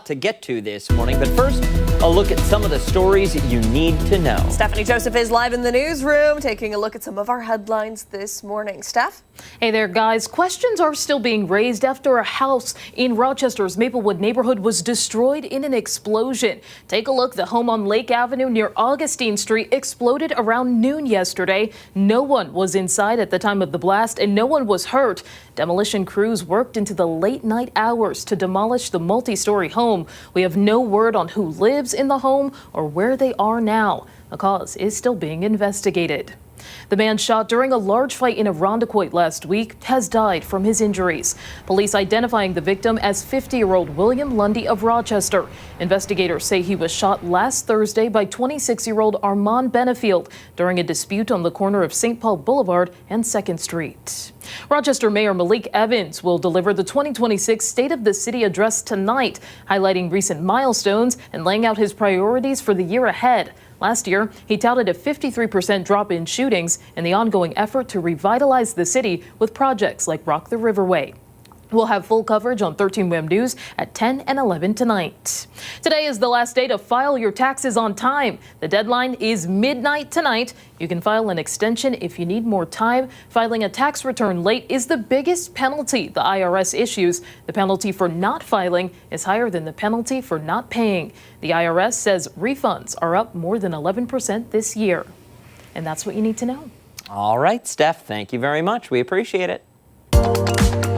To get to this morning, but first, a look at some of the stories you need to know. Stephanie Joseph is live in the newsroom, taking a look at some of our headlines this morning. Steph? Hey there, guys. Questions are still being raised after a house in Rochester's Maplewood neighborhood was destroyed in an explosion. Take a look. The home on Lake Avenue near Augustine Street exploded around noon yesterday. No one was inside at the time of the blast, and no one was hurt. Demolition crews worked into the late night hours to demolish the multi-story home. We have no word on who lives in the home or where they are now. The cause is still being investigated. The man shot during a large fight in Irondequoit last week has died from his injuries. Police identifying the victim as 50-year-old William Lundy of Rochester. Investigators say he was shot last Thursday by 26-year-old Armand Benefield during a dispute on the corner of St. Paul Boulevard and 2nd Street. Rochester Mayor Malik Evans will deliver the 2026 State of the City address tonight, highlighting recent milestones and laying out his priorities for the year ahead. Last year, he touted a 53% drop in shootings and the ongoing effort to revitalize the city with projects like Rock the Riverway. We'll have full coverage on 13 WHAM News at 10 and 11 tonight. Today is the last day to file your taxes on time. The deadline is midnight tonight. You can file an extension if you need more time. Filing a tax return late is the biggest penalty the IRS issues. The penalty for not filing is higher than the penalty for not paying. The IRS says refunds are up more than 11% this year. And that's what you need to know. All right, Steph, thank you very much. We appreciate it.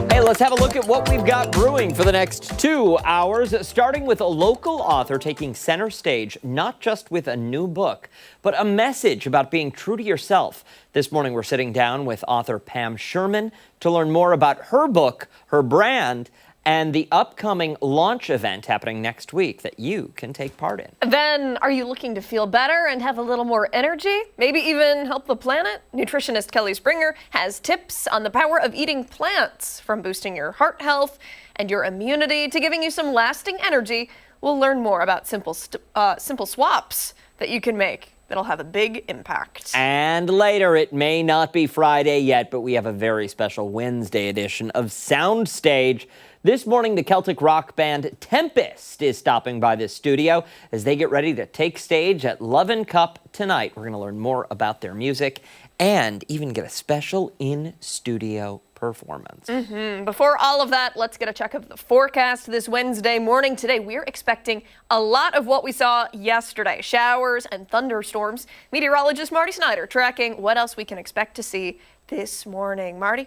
Hey, let's have a look at what we've got brewing for the next 2 hours, starting with a local author taking center stage, not just with a new book, but a message about being true to yourself. This morning, we're sitting down with author Pam Sherman to learn more about her book, her brand, and the upcoming launch event happening next week that you can take part in. Then, are you looking to feel better and have a little more energy? Maybe even help the planet? Nutritionist Kelly Springer has tips on the power of eating plants, from boosting your heart health and your immunity to giving you some lasting energy. We'll learn more about simple swaps that you can make that'll have a big impact. And later, it may not be Friday yet, but we have a very special Wednesday edition of Soundstage. This morning, the Celtic rock band Tempest is stopping by this studio as they get ready to take stage at Love and Cup tonight. We're going to learn more about their music and even get a special in-studio performance. Before all of that, let's get a check of the forecast this Wednesday morning. Today, we're expecting a lot of what we saw yesterday. Showers and thunderstorms. Meteorologist Marty Snyder tracking what else we can expect to see this morning. Marty?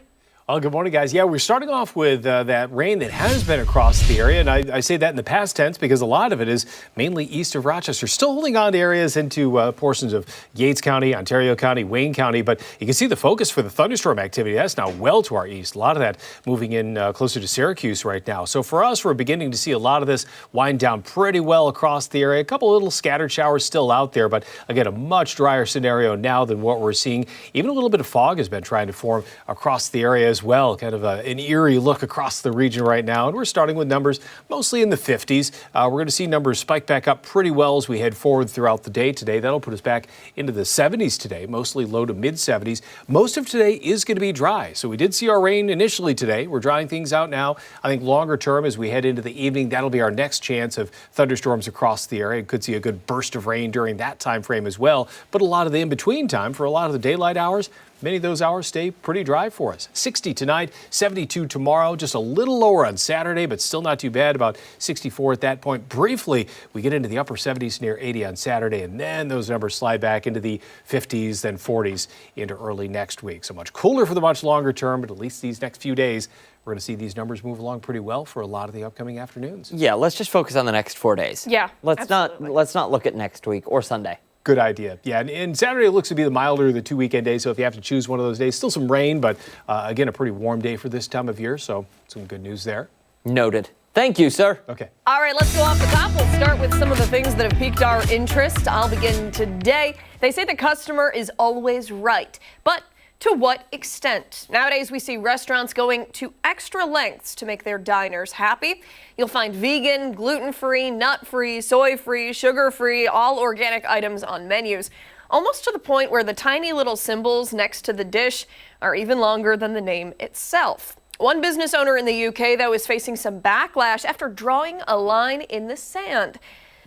Oh, good morning, guys. Yeah, we're starting off with that rain that has been across the area, and I say that in the past tense because a lot of it is mainly east of Rochester. Still holding on to areas into portions of Yates County, Ontario County, Wayne County, but you can see the focus for the thunderstorm activity. That's now well to our east. A lot of that moving in closer to Syracuse right now. So for us, we're beginning to see a lot of this wind down pretty well across the area. A couple little scattered showers still out there, but again, a much drier scenario now than what we're seeing. Even a little bit of fog has been trying to form across the area as well, kind of an eerie look across the region right now. And we're starting with numbers mostly in the 50s. We're going to see numbers spike back up pretty well as we head forward throughout the day today. That'll put us back into the 70s today, mostly low to mid 70s. Most of today is going to be dry. So we did see our rain initially today. We're drying things out now. I think longer term as we head into the evening, that'll be our next chance of thunderstorms across the area. Could see a good burst of rain during that time frame as well. But a lot of the in-between time for a lot of the daylight hours, many of those hours stay pretty dry for us. 60 tonight, 72 tomorrow, just a little lower on Saturday, but still not too bad, about 64 at that point. Briefly, we get into the upper 70s near 80 on Saturday, and then those numbers slide back into the 50s, then 40s into early next week. So much cooler for the much longer term, but at least these next few days, we're going to see these numbers move along pretty well for a lot of the upcoming afternoons. Yeah, let's just focus on the next 4 days. Yeah, let's not look at next week or Sunday. Good idea. Yeah, and Saturday looks to be the milder of the 2 weekend days, so if you have to choose one of those days, still some rain, but again, a pretty warm day for this time of year, so some good news there. Noted. Thank you, sir. Okay. All right, let's go off the top. We'll start with some of the things that have piqued our interest. I'll begin today. They say the customer is always right, but to what extent? Nowadays, we see restaurants going to extra lengths to make their diners happy. You'll find vegan, gluten-free, nut-free, soy-free, sugar-free, all organic items on menus, almost to the point where the tiny little symbols next to the dish are even longer than the name itself. One business owner in the UK, though, is facing some backlash after drawing a line in the sand.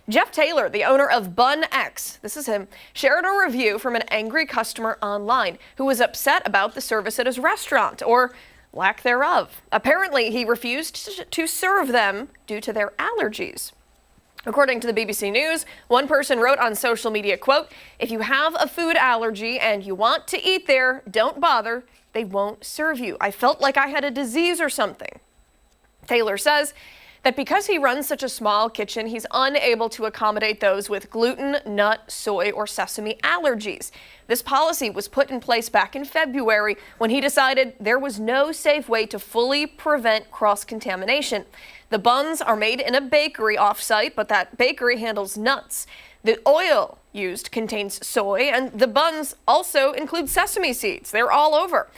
Jeff Taylor, the owner of Bun X, this is him, shared a review from an angry customer online who was upset about the service at his restaurant, or lack thereof. Apparently, he refused to serve them due to their allergies. According to the BBC News, one person wrote on social media, quote, "If you have a food allergy and you want to eat there, don't bother. They won't serve you. I felt like I had a disease or something." Taylor says that because he runs such a small kitchen, he's unable to accommodate those with gluten, nut, soy, or sesame allergies. This policy was put in place back in February when he decided there was no safe way to fully prevent cross-contamination. The buns are made in a bakery off-site, but that bakery handles nuts. The oil used contains soy, and the buns also include sesame seeds. They're all over.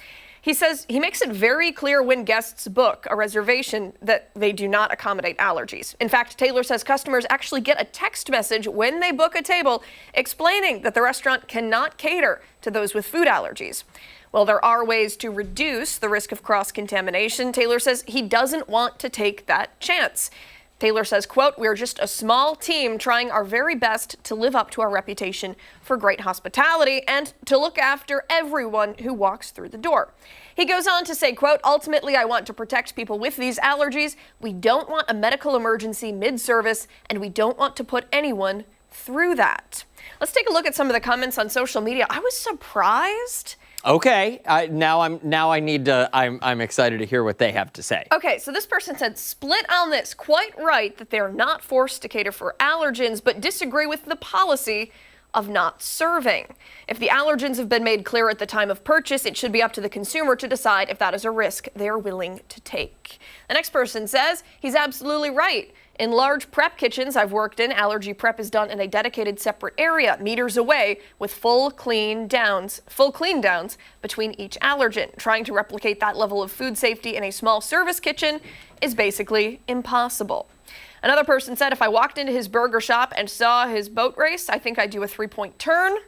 He says he makes it very clear when guests book a reservation that they do not accommodate allergies. In fact, Taylor says customers actually get a text message when they book a table explaining that the restaurant cannot cater to those with food allergies. Well, there are ways to reduce the risk of cross-contamination. Taylor says he doesn't want to take that chance. Taylor says, quote, "We're just a small team trying our very best to live up to our reputation for great hospitality and to look after everyone who walks through the door." He goes on to say, quote, "Ultimately, I want to protect people with these allergies. We don't want a medical emergency mid-service, and we don't want to put anyone through that." Let's take a look at some of the comments on social media. I was surprised. Okay, I'm excited to hear what they have to say. Okay, so this person said, "Split on this. Quite right that they're not forced to cater for allergens, but disagree with the policy of not serving. If the allergens have been made clear at the time of purchase, it should be up to the consumer to decide if that is a risk they're willing to take." The next person says, "He's absolutely right. In large prep kitchens I've worked in, allergy prep is done in a dedicated separate area, meters away, with full clean downs between each allergen. Trying to replicate that level of food safety in a small service kitchen is basically impossible." Another person said, "If I walked into his burger shop and saw his boat race, I think I'd do a 3-point turn."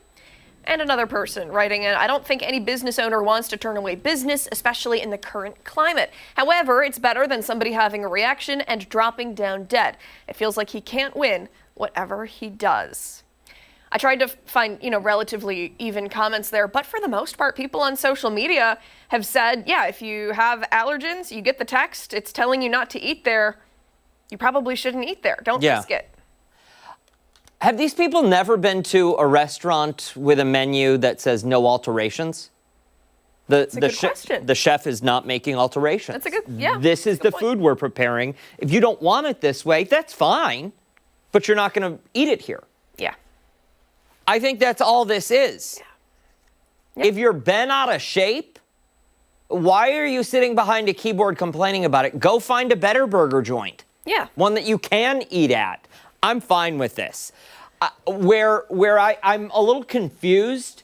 And another person writing in, "I don't think any business owner wants to turn away business, especially in the current climate. However, it's better than somebody having a reaction and dropping down dead. It feels like he can't win whatever he does." I tried to find, relatively even comments there, but for the most part, people on social media have said, yeah, if you have allergens, you get the text, it's telling you not to eat there, you probably shouldn't eat there. Don't risk it. Have these people never been to a restaurant with a menu that says no alterations? That's a good question. The chef is not making alterations. That's a good, yeah. This is the food we're preparing. If you don't want it this way, that's fine, but you're not going to eat it here. Yeah. I think that's all this is. Yeah. If you're bent out of shape, why are you sitting behind a keyboard complaining about it? Go find a better burger joint. Yeah. One that you can eat at. I'm fine with this. Where I'm a little confused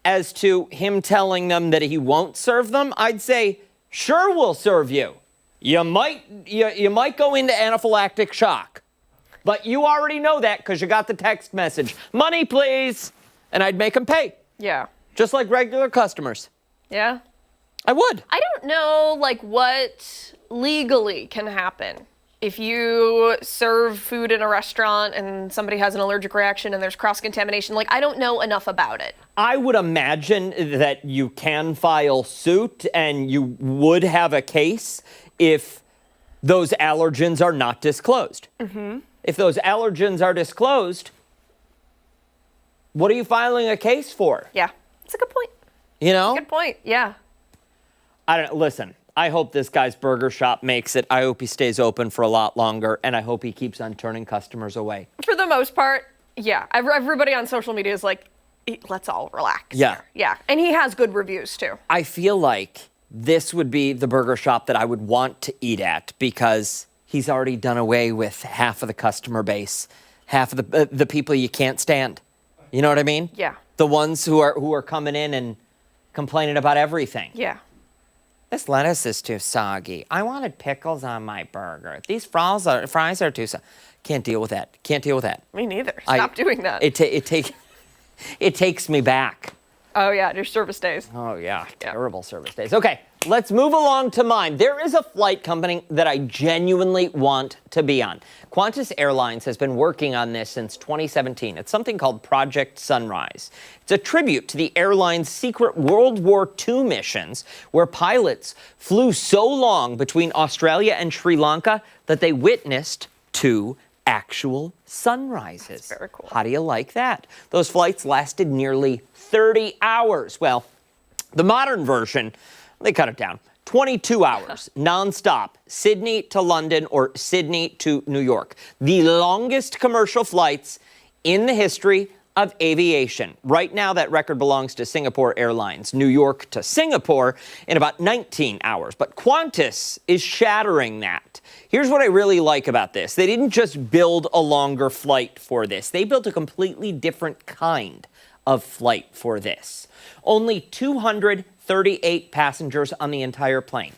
as to him telling them that he won't serve them, I'd say, sure, we'll serve you. You might go into anaphylactic shock, but you already know that because you got the text message. Money, please. And I'd make them pay. Yeah. Just like regular customers. Yeah. I would. I don't know, what legally can happen. If you serve food in a restaurant and somebody has an allergic reaction and there's cross-contamination, I don't know enough about it. I would imagine that you can file suit and you would have a case if those allergens are not disclosed. Mm-hmm. If those allergens are disclosed, what are you filing a case for? Yeah, that's a good point. Good point, yeah. Listen. I hope this guy's burger shop makes it. I hope he stays open for a lot longer, and I hope he keeps on turning customers away. For the most part, yeah. Everybody on social media is like, let's all relax. Yeah. Yeah, and he has good reviews, too. I feel like this would be the burger shop that I would want to eat at because he's already done away with half of the customer base, half of the people you can't stand. You know what I mean? Yeah. The ones who are coming in and complaining about everything. Yeah. This lettuce is too soggy. I wanted pickles on my burger. These fries are too soggy. Can't deal with that. Can't deal with that. Me neither. Stop doing that. It takes me back. Oh, yeah, your service days. Oh, yeah. Terrible service days. Okay, let's move along to mine. There is a flight company that I genuinely want to be on. Qantas Airlines has been working on this since 2017. It's something called Project Sunrise. It's a tribute to the airline's secret World War II missions, where pilots flew so long between Australia and Sri Lanka that they witnessed 2 actual sunrises. That's very cool. How do you like that? Those flights lasted nearly 30 hours. Well, the modern version, they cut it down. 22 hours, nonstop, Sydney to London or Sydney to New York. The longest commercial flights in the history of aviation. Right now, that record belongs to Singapore Airlines, New York to Singapore in about 19 hours. But Qantas is shattering that. Here's what I really like about this. They didn't just build a longer flight for this. They built a completely different kind of flight for this. Only 238 passengers on the entire plane.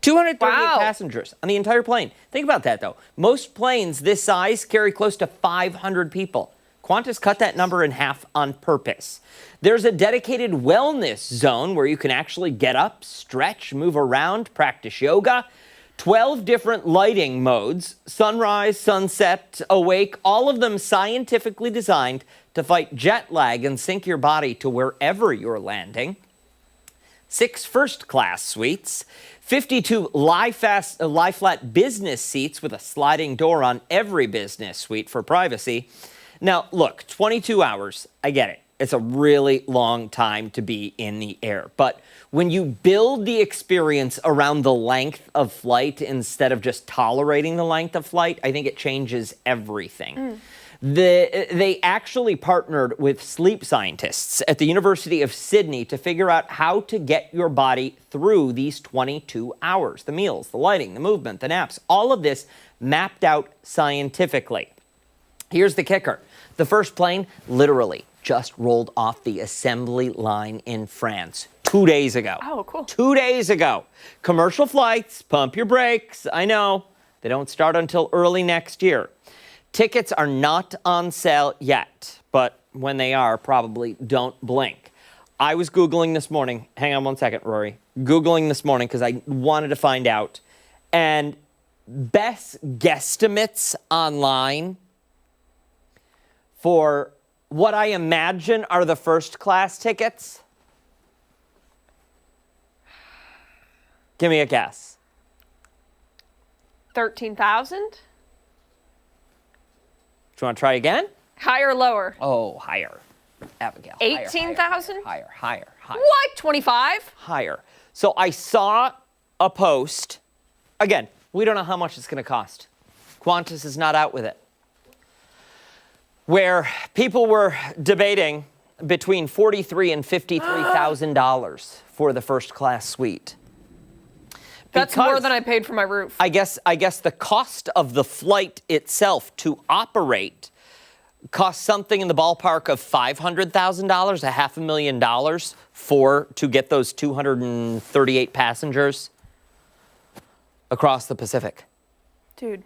238 passengers on the entire plane. Think about that, though. Most planes this size carry close to 500 people. Qantas cut that number in half on purpose. There's a dedicated wellness zone where you can actually get up, stretch, move around, practice yoga. 12 different lighting modes, sunrise, sunset, awake, all of them scientifically designed to fight jet lag and sync your body to wherever you're landing. 6 first-class suites, 52 lie-flat business seats with a sliding door on every business suite for privacy. Now, look, 22 hours, I get it. It's a really long time to be in the air. But when you build the experience around the length of flight instead of just tolerating the length of flight, I think it changes everything. They actually partnered with sleep scientists at the University of Sydney to figure out how to get your body through these 22 hours. The meals, the lighting, the movement, the naps, all of this mapped out scientifically. Here's the kicker. The first plane literally just rolled off the assembly line in France 2 days ago. Oh, cool. 2 days ago. Commercial flights, pump your brakes. I know, they don't start until early next year. Tickets are not on sale yet, but when they are, probably don't blink. I was Googling this morning. Hang on one second, Rory. Googling this morning because I wanted to find out. And best guesstimates online for what I imagine are the first-class tickets. Give me a guess. 13,000? Do you want to try again? Higher or lower? Oh, higher. Abigail. 18,000? Higher. What? 25? Higher. So I saw a post. Again, we don't know how much it's going to cost. Qantas is not out with it. Where people were debating between $43,000 and $53,000 for the first-class suite. That's more than I paid for my roof. I guess the cost of the flight itself to operate cost something in the ballpark of $500,000, $500,000 to get those 238 passengers across the Pacific. Dude.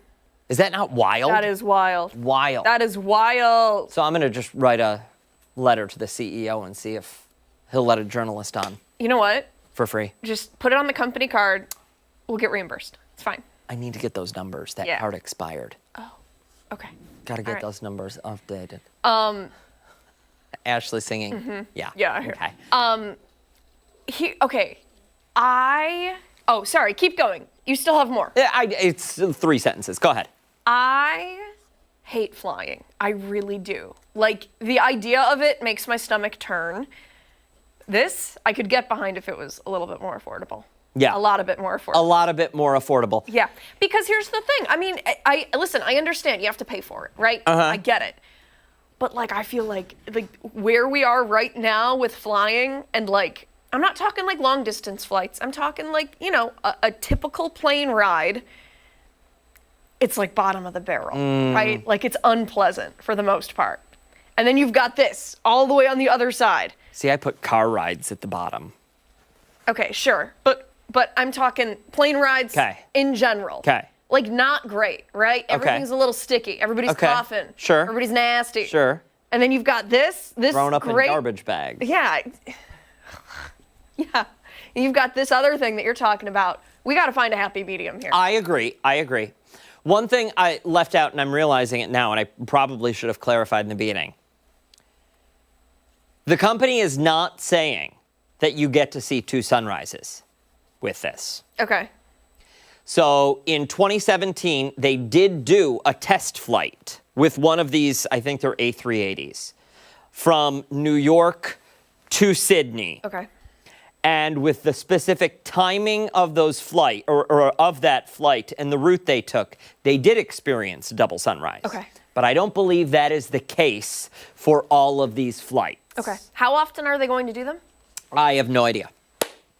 Is that not wild? That is wild. Wild. That is wild. So I'm going to just write a letter to the CEO and see if he'll let a journalist on. You know what? For free. Just put it on the company card. We'll get reimbursed. It's fine. I need to get those numbers. That card expired. Oh, okay. Got to get those numbers updated. Ashley singing. Mm-hmm. Yeah. Yeah, I hear. Okay. Oh, sorry. Keep going. You still have more. It's 3 sentences. Go ahead. I hate flying. I really do. Like, the idea of it makes my stomach turn. This, I could get behind if it was a little bit more affordable. Yeah. A lot bit more affordable. A lot bit more affordable. Yeah. Because here's the thing. I mean, listen, I understand you have to pay for it, right? I get it. But, like, I feel like where we are right now with flying and, like, I'm not talking, like, long-distance flights. I'm talking, like, you know, a typical plane ride. It's, like, bottom of the barrel, right? Like, it's unpleasant for the most part. And then you've got this all the way on the other side. See, I put car rides at the bottom. Okay, sure. But I'm talking plane rides in general. Okay. Like, not great, right? Everything's a little sticky. Everybody's coughing. Sure. Everybody's nasty. Sure. And then you've got this thrown up great, in garbage bags. Yeah. Yeah. You've got this other thing that you're talking about. We got to find a happy medium here. I agree. One thing I left out, and I'm realizing it now, and I probably should have clarified in the beginning. The company is not saying that you get to see 2 sunrises with this. Okay. So in 2017, they did do a test flight with one of these, I think they're A380s, from New York to Sydney. Okay. And with the specific timing of those flight or of that flight and the route they took, they did experience double sunrise. Okay. But I don't believe that is the case for all of these flights. Okay. How often are they going to do them? I have no idea.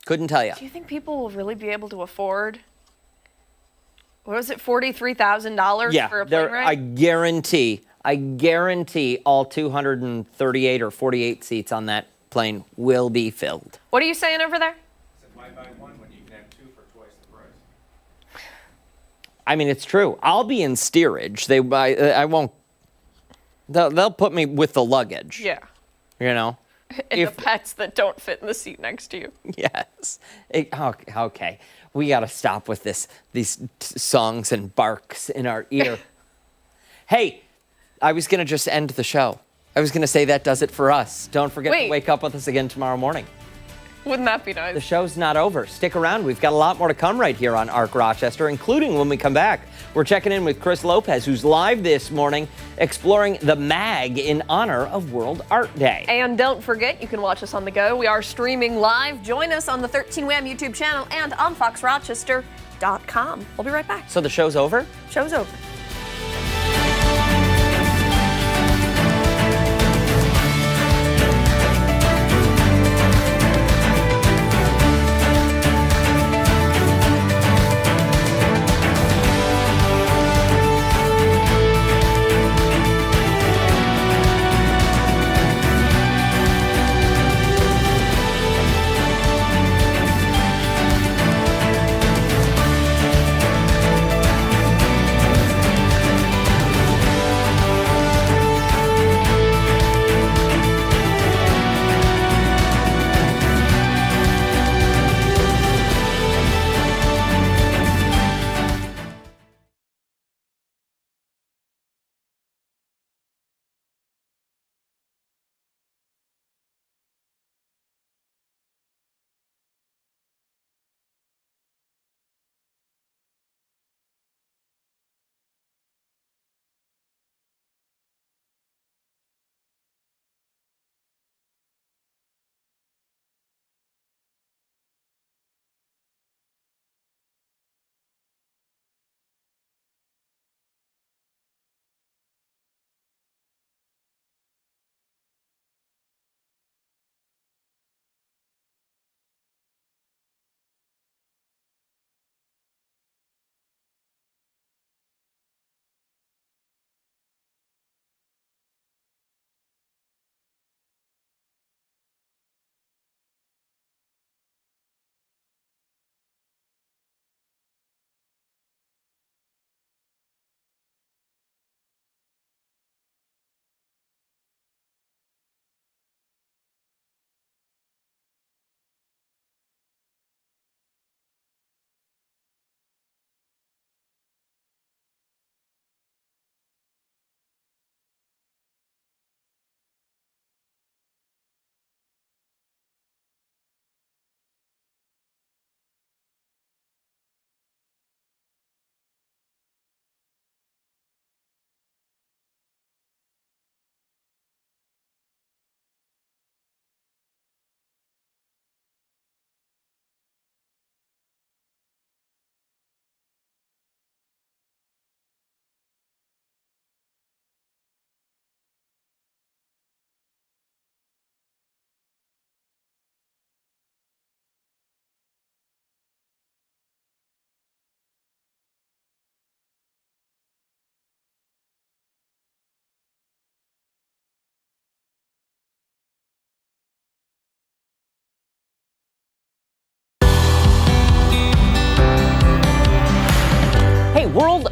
Couldn't tell you. Do you think people will really be able to afford, what was it, $43,000 for a plane ride? I guarantee all 238 or 48 seats on that plane will be filled. What are you saying over there? Why buy one when you can have 2 for twice the price? I mean, it's true. I'll be in steerage. I won't. They'll put me with the luggage. Yeah. You know. And the pets that don't fit in the seat next to you. Yes. Okay. We got to stop with these songs and barks in our ear. Hey, I was going to just end the show. I was going to say that does it for us. Don't forget to wake up with us again tomorrow morning. Wouldn't that be nice? The show's not over. Stick around. We've got a lot more to come right here on ARC Rochester, including when we come back. We're checking in with Chris Lopez, who's live this morning, exploring the MAG in honor of World Art Day. And don't forget, you can watch us on the go. We are streaming live. Join us on the 13 Wham YouTube channel and on foxrochester.com. We'll be right back. So the show's over? Show's over.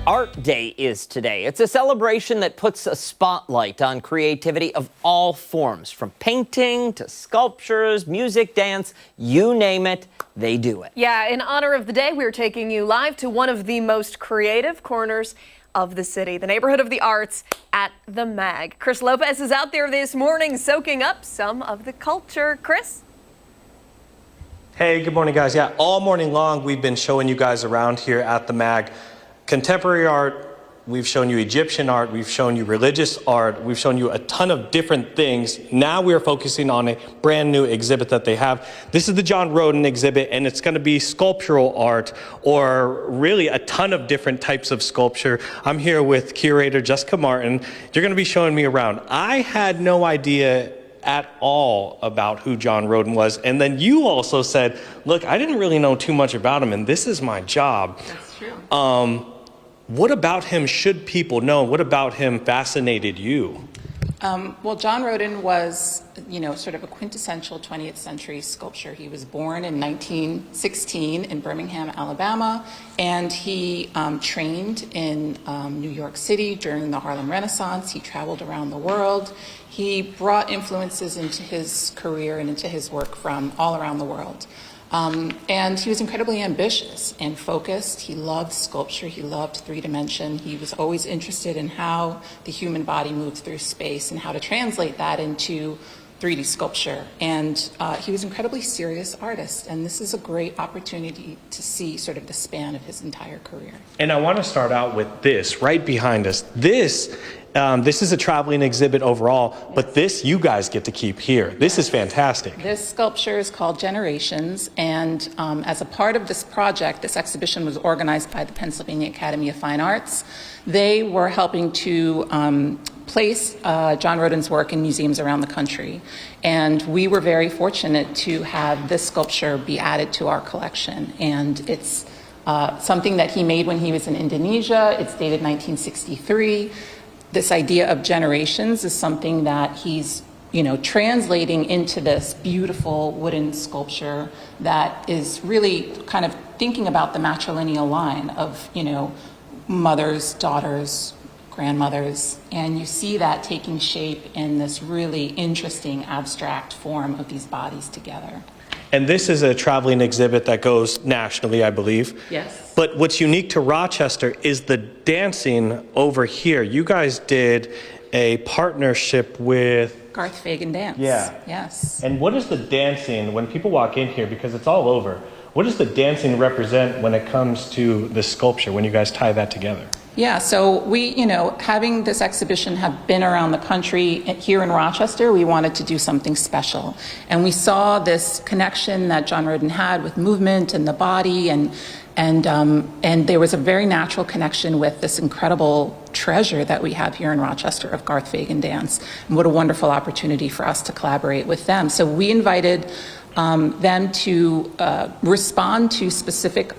Art Day is today. It's a celebration that puts a spotlight on creativity of all forms, from painting to sculptures, music, dance, you name it, they do it. Yeah, in honor of the day, we're taking you live to one of the most creative corners of the city, the neighborhood of the arts at the MAG. Chris Lopez is out there this morning soaking up some of the culture. Chris? Hey, good morning, guys. Yeah, all morning long we've been showing you guys around here at the MAG. Contemporary art, we've shown you Egyptian art, we've shown you religious art, we've shown you a ton of different things. Now we're focusing on a brand new exhibit that they have. This is the John Roden exhibit, and it's going to be sculptural art, or really a ton of different types of sculpture. I'm here with curator Jessica Martin. You're going to be showing me around. I had no idea at all about who John Roden was, and then you also said, look, I didn't really know too much about him, and this is my job. That's true. What about him should people know? What about him fascinated you? Well, John Roden was, sort of a quintessential 20th century sculptor. He was born in 1916 in Birmingham, Alabama, and he trained in New York City during the Harlem Renaissance. He traveled around the world. He brought influences into his career and into his work from all around the world. And he was incredibly ambitious and focused. He loved sculpture. He loved three-dimension. He was always interested in how the human body moved through space and how to translate that into 3D sculpture. And he was an incredibly serious artist. And this is a great opportunity to see sort of the span of his entire career. And I want to start out with this right behind us. This is a traveling exhibit overall, but this you guys get to keep here. This is fantastic. This sculpture is called Generations, and as a part of this project, this exhibition was organized by the Pennsylvania Academy of Fine Arts. They were helping to place John Roden's work in museums around the country, and we were very fortunate to have this sculpture be added to our collection. And it's something that he made when he was in Indonesia. It's dated 1963. This idea of generations is something that he's, translating into this beautiful wooden sculpture that is really kind of thinking about the matrilineal line of, mothers, daughters, grandmothers. And you see that taking shape in this really interesting abstract form of these bodies together. And this is a traveling exhibit that goes nationally, I believe. Yes. But what's unique to Rochester is the dancing over here. You guys did a partnership with Garth Fagan Dance. Yeah. Yes. And what is the dancing, when people walk in here, because it's all over, what does the dancing represent when it comes to the sculpture, when you guys tie that together? Yeah, so we, having this exhibition have been around the country, here in Rochester, we wanted to do something special. And we saw this connection that John Roden had with movement and the body, and there was a very natural connection with this incredible treasure that we have here in Rochester of Garth Fagan Dance. And what a wonderful opportunity for us to collaborate with them. So we invited them to respond to specific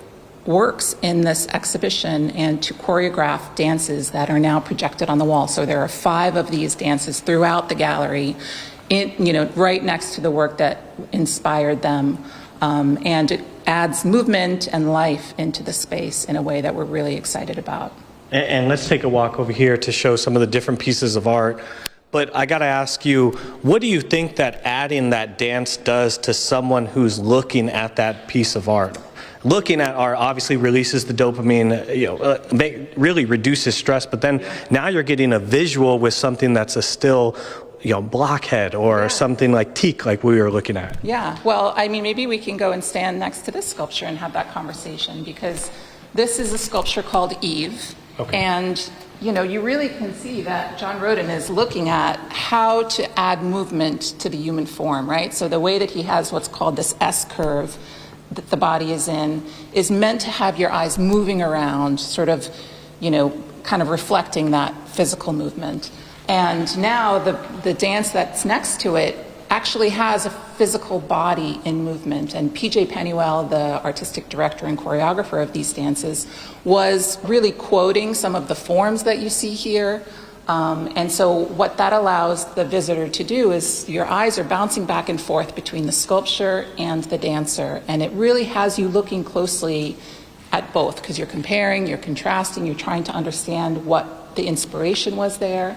works in this exhibition and to choreograph dances that are now projected on the wall. So there are 5 of these dances throughout the gallery, right next to the work that inspired them. And it adds movement and life into the space in a way that we're really excited about. And let's take a walk over here to show some of the different pieces of art. But I got to ask you, what do you think that adding that dance does to someone who's looking at that piece of art? Looking at art obviously releases the dopamine, really reduces stress, but then now you're getting a visual with something that's a still, blockhead or something like teak, like we were looking at. Yeah, well, maybe we can go and stand next to this sculpture and have that conversation, because this is a sculpture called Eve. Okay. And, you really can see that John Roden is looking at how to add movement to the human form, right? So the way that he has what's called this S curve that the body is in is meant to have your eyes moving around, sort of, kind of reflecting that physical movement. And now the dance that's next to it actually has a physical body in movement. And P.J. Pennywell, the artistic director and choreographer of these dances, was really quoting some of the forms that you see here. And so what that allows the visitor to do is your eyes are bouncing back and forth between the sculpture and the dancer, and it really has you looking closely at both, because you're comparing, you're contrasting, you're trying to understand what the inspiration was there,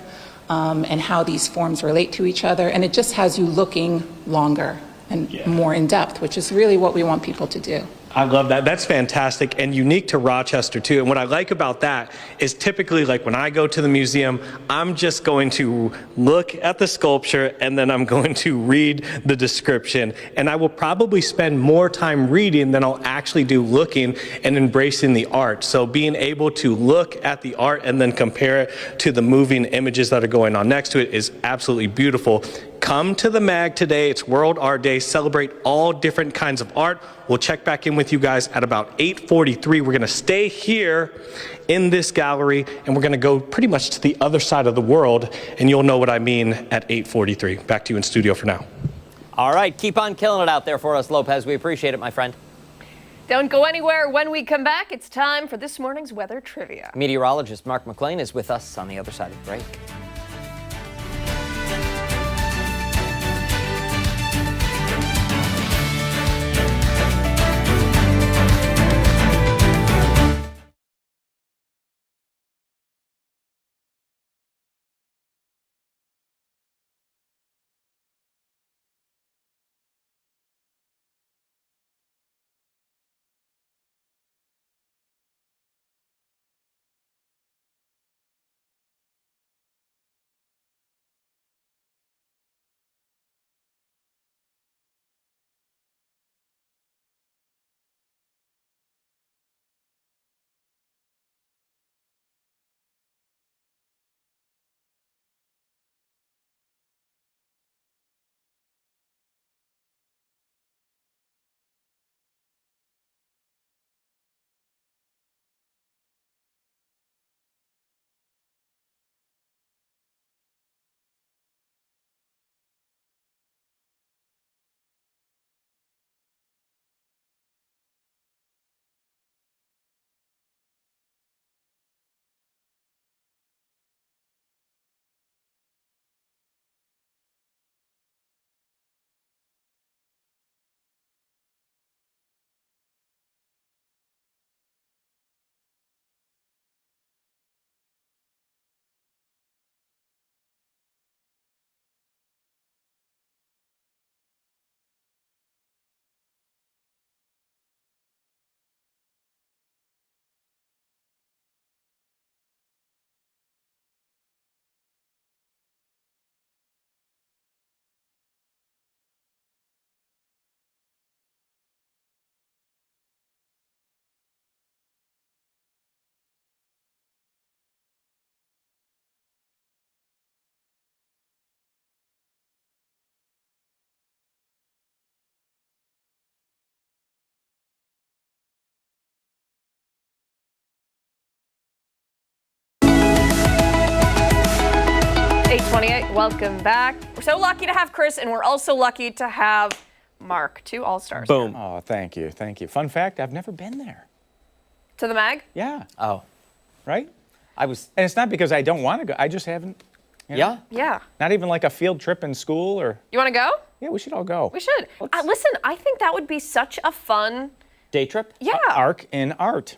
and how these forms relate to each other. And it just has you looking longer and more in depth, which is really what we want people to do. I love that. That's fantastic and unique to Rochester too. And what I like about that is typically, like when I go to the museum, I'm just going to look at the sculpture and then I'm going to read the description. And I will probably spend more time reading than I'll actually do looking and embracing the art. So being able to look at the art and then compare it to the moving images that are going on next to it is absolutely beautiful. Come to the MAG today. It's World Art Day. Celebrate all different kinds of art. We'll check back in with you guys at about 8:43. We're going to stay here in this gallery, and we're going to go pretty much to the other side of the world, and you'll know what I mean at 8:43. Back to you in studio for now. All right, keep on killing it out there for us, Lopez. We appreciate it, my friend. Don't go anywhere. When we come back, it's time for this morning's weather trivia. Meteorologist Mark McLean is with us on the other side of the break. Welcome back. We're so lucky to have Chris, and we're also lucky to have Mark, two all-stars. Boom. Oh, thank you. Thank you. Fun fact, I've never been there. To the MAG? Yeah. Oh, Right? I was. And it's not because I don't want to go. I just haven't. You know? Yeah. Yeah. Not even like a field trip in school or. You want to go? Yeah, we should all go. We should. Listen, I think that would be such a fun. Day trip? Yeah. Arc in art.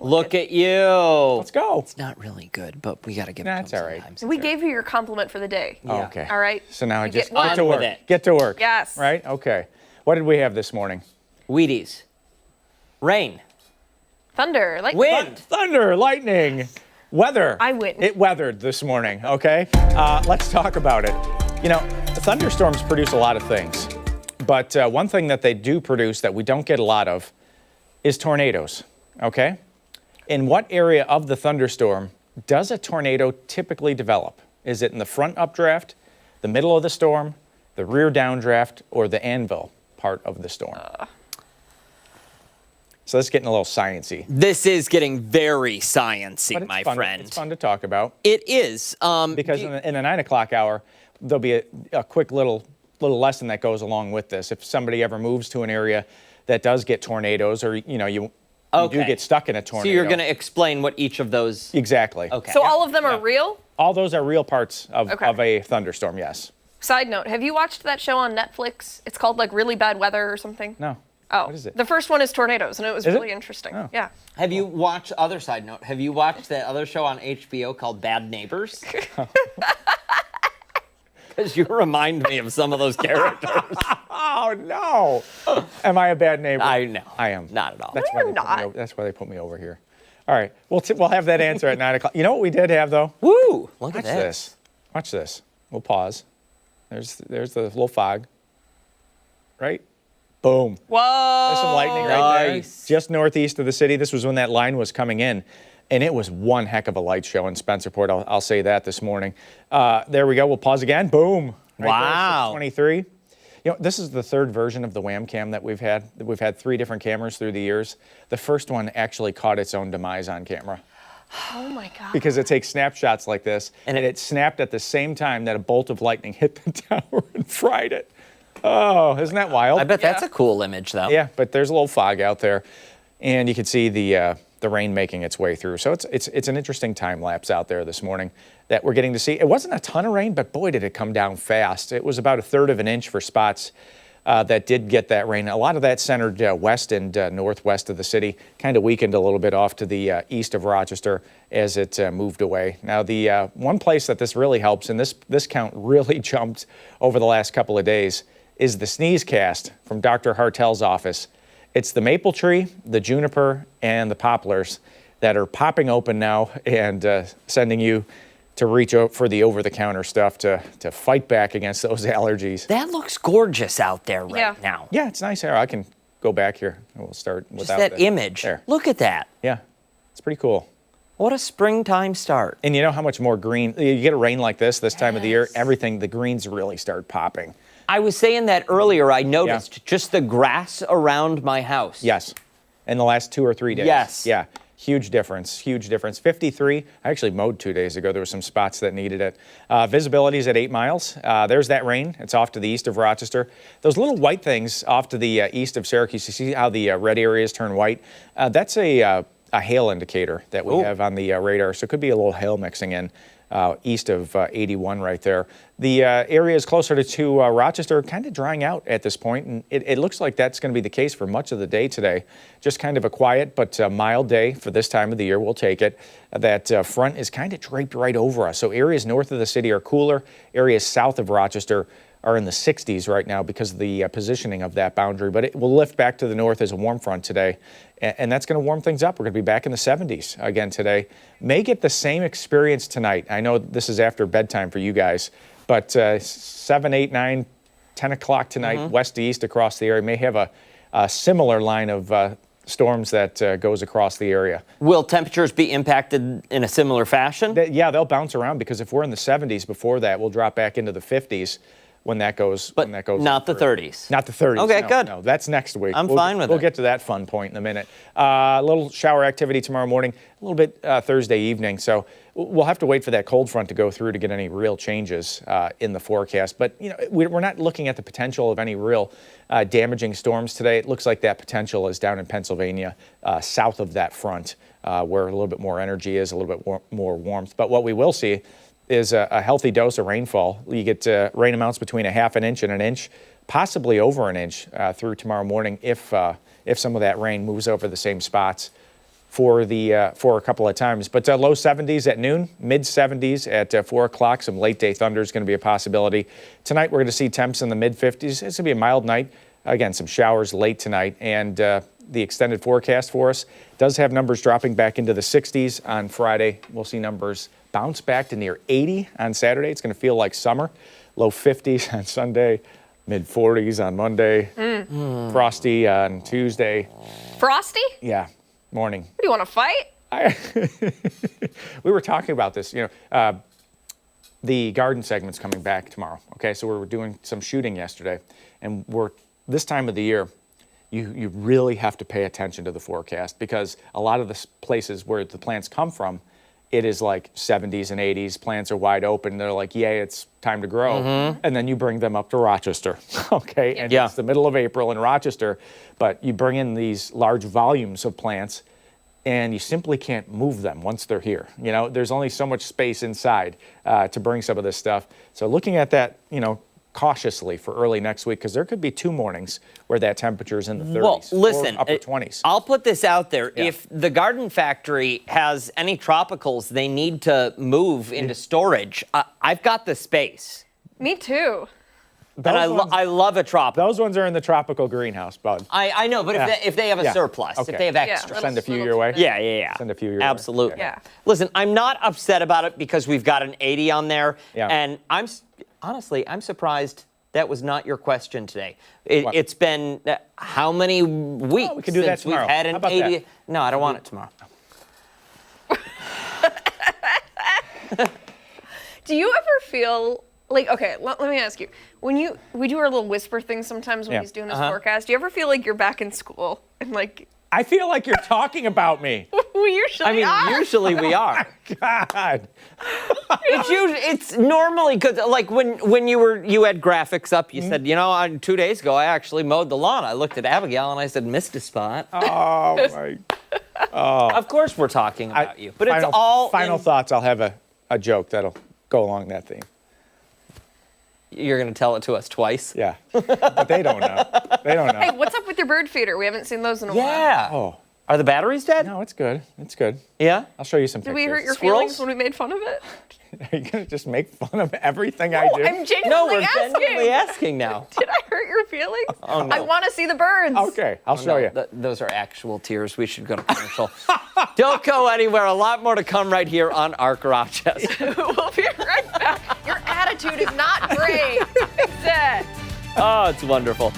Look at you. Let's go. It's not really good, but we got to give it That's to 'em all right. sometimes. We gave you your compliment for the day. Oh, okay. All right. So now I You just get get to on with work. it. Get to work. Yes. Right? Okay. What did we have this morning? Wheaties. Rain. Thunder, like Wind. Thunder, lightning, weather. I win. It weathered this morning, okay? Let's talk about it. You know, thunderstorms produce a lot of things, but one thing that they do produce that we don't get a lot of is tornadoes, okay? In what area of the thunderstorm does a tornado typically develop? Is it in the front updraft, the middle of the storm, the rear downdraft, or the anvil part of the storm? So that's getting a little sciencey. This is getting very sciencey, But it's my fun. friend. It's fun to talk about. It is. Because in the 9 o'clock hour, there'll be a quick little lesson that goes along with this. If somebody ever moves to an area that does get tornadoes, or you do get stuck in a tornado. So you're going to explain what each of those. Exactly. Okay. So all of them are real? All those are real parts of Okay. a thunderstorm. Yes. Side note, have you watched that show on Netflix? It's called like Really Bad Weather or something. No. Oh, What is it? the first one is tornadoes, and it was Is it? really interesting. Oh. Yeah. Have you watched, other side note, have you watched that other show on HBO called Bad Neighbors? Because you remind me of some of those characters. Oh, no. Am I a bad neighbor? I know. I am. Not at all. That's why you're not. That's why they put me over here. All right. We'll have that answer at 9 o'clock. You know what we did have, though? Woo! Look Watch at this. Watch this. We'll pause. There's the little fog. Right? Boom. Whoa. There's some lightning right there. Nice. Just northeast of the city. This was when that line was coming in. And it was one heck of a light show in Spencerport. I'll say that this morning. There we go. We'll pause again. Boom. Right Wow. 23. You know, this is the third version of the Wham cam that we've had. We've had 3 different cameras through the years. The first one actually caught its own demise on camera Oh my God. because it takes snapshots like this, and it snapped at the same time that a bolt of lightning hit the tower and fried it. Oh, isn't that wild? I bet that's a cool image, though. Yeah, but there's a little fog out there, and you can see the rain making its way through. So it's an interesting time lapse out there this morning that we're getting to see. It wasn't a ton of rain, but boy, did it come down fast. It was about 1/3 of an inch for spots that did get that rain. A lot of that centered west and northwest of the city, kind of weakened a little bit off to the east of Rochester as it moved away. Now, the one place that this really helps, and this count really jumped over the last couple of days, is the sneeze cast from Dr. Hartel's office. It's the maple tree, the juniper, and the poplars that are popping open now and sending you to reach out for the over-the-counter stuff to fight back against those allergies. That looks gorgeous out there right Yeah. now. Yeah, it's nice here. I can go back here and we'll start Just without that the- image. There. Look at that. Yeah, it's pretty cool. What a springtime start. And you know how much more green, you get a rain like this time of the year, everything, the greens really start popping. I was saying that earlier. I noticed just the grass around my house. Yes, in the last 2 or 3 days. Yes. Yeah, huge difference, huge difference. 53, I actually mowed 2 days ago. There were some spots that needed it. Visibility is at 8 miles. There's that rain. It's off to the east of Rochester. Those little white things off to the east of Syracuse, you see how the red areas turn white? That's a hail indicator that we have on the radar. So it could be a little hail mixing in east of 81 right there. The area is closer to Rochester, kind of drying out at this point, and it looks like that's going to be the case for much of the day today. Just kind of a quiet but mild day for this time of the year. We'll take it. That front is kind of draped right over us. So areas north of the city are cooler. Areas south of Rochester are in the 60s right now because of the positioning of that boundary. But it will lift back to the north as a warm front today, and that's going to warm things up. We're going to be back in the 70s again today. May get the same experience tonight. I know this is after bedtime for you guys, but 7, 8, 9, 10 o'clock tonight, west to east across the area, may have a similar line of storms that goes across the area. Will temperatures be impacted in a similar fashion? Yeah, they'll bounce around because if we're in the 70s before that, we'll drop back into the 50s. When that goes, But not the 30s. Not the 30s. Okay, no, good. No, that's next week. I'm fine with We'll it. get to that fun point in a minute. A little shower activity tomorrow morning, a little bit Thursday evening. So we'll have to wait for that cold front to go through to get any real changes in the forecast. But you know, we're not looking at the potential of any real damaging storms today. It looks like that potential is down in Pennsylvania, south of that front, where a little bit more energy is, a little bit more warmth. But what we will see is a healthy dose of rainfall. You get rain amounts between 1/2 inch and 1 inch, possibly over 1 inch through tomorrow morning if some of that rain moves over the same spots for a couple of times. But low 70s at noon, mid 70s at 4 o'clock. Some late day thunder is going to be a possibility. Tonight we're going to see temps in the mid 50s. It's going to be a mild night. Again, some showers late tonight, and the extended forecast for us does have numbers dropping back into the 60s on Friday. We'll see numbers bounce back to near 80 on Saturday. It's going to feel like summer. Low 50s on Sunday, mid 40s on Monday, frosty on Tuesday. Frosty? Yeah, morning. What, do you want to fight? We were talking about this, the garden segment's coming back tomorrow. Okay, so we were doing some shooting yesterday, and this time of the year, you really have to pay attention to the forecast because a lot of the places where the plants come from, it is like 70s and 80s. Plants are wide open. They're like, yay, it's time to grow. And then you bring them up to Rochester, okay? And it's the middle of April in Rochester, but you bring in these large volumes of plants and you simply can't move them once they're here. You know, there's only so much space inside to bring some of this stuff. So looking at that, cautiously for early next week because there could be 2 mornings where that temperature is in the 30s Well, listen, or upper 20s. I'll put this out there. Yeah. If the garden factory has any tropicals they need to move into storage, I've got the space. Me too. And I love a tropical. Those ones are in the tropical greenhouse, bud. I know, but if they have a surplus, Okay. if they have extra. Send a few your way. Yeah. Send a few your way. Absolutely. Yeah. Listen, I'm not upset about it because we've got an 80 on there. Yeah. And I'm surprised that was not your question today. It's been how many weeks we can do that since we've tomorrow. had How an about 80? that? No, I don't want it tomorrow. Do you ever feel like, okay, let me ask you, when we do our little whisper thing sometimes when he's doing his forecast, do you ever feel like you're back in school and like, I feel like you're talking about me. we usually are. Usually we are. God. It's normally because, like, when you had graphics up, you said, 2 days ago I actually mowed the lawn. I looked at Abigail and I said, missed a spot. Oh, my. Of course we're talking about you, but it's all Final thoughts. I'll have a joke that'll go along that theme. You're going to tell it to us twice? Yeah. But they don't know. They don't know. Hey, what's up with your bird feeder? We haven't seen those in a while. Yeah. Oh. Are the batteries dead? No, it's good. It's good. Yeah? I'll show you some Did pictures. we hurt your Squirrels? feelings when we made fun of it? Are you going to just make fun of everything I do? I'm genuinely No, we're asking. genuinely asking now. Did I hurt your feelings? Oh, no. I want to see the birds. Okay, I'll show you. Those are actual tears. We should go to commercial. Don't go anywhere. A lot more to come right here on ARC Rochester. We'll be right back. Your attitude is not great. Fix it. Oh, it's wonderful.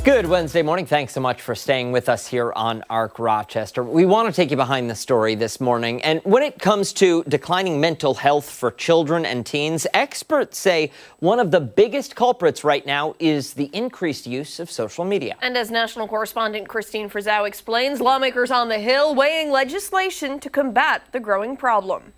Good Wednesday morning. Thanks so much for staying with us here on ARC Rochester. We want to take you behind the story this morning. And when it comes to declining mental health for children and teens, experts say one of the biggest culprits right now is the increased use of social media. And as national correspondent Christine Frizzau explains, lawmakers on the Hill weighing legislation to combat the growing problem.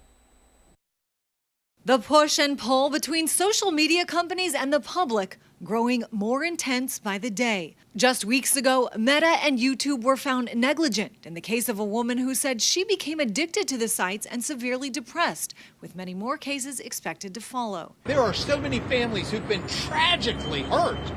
The push and pull between social media companies and the public growing more intense by the day. Just weeks ago, Meta and YouTube were found negligent in the case of a woman who said she became addicted to the sites and severely depressed, with many more cases expected to follow. There are so many families who've been tragically hurt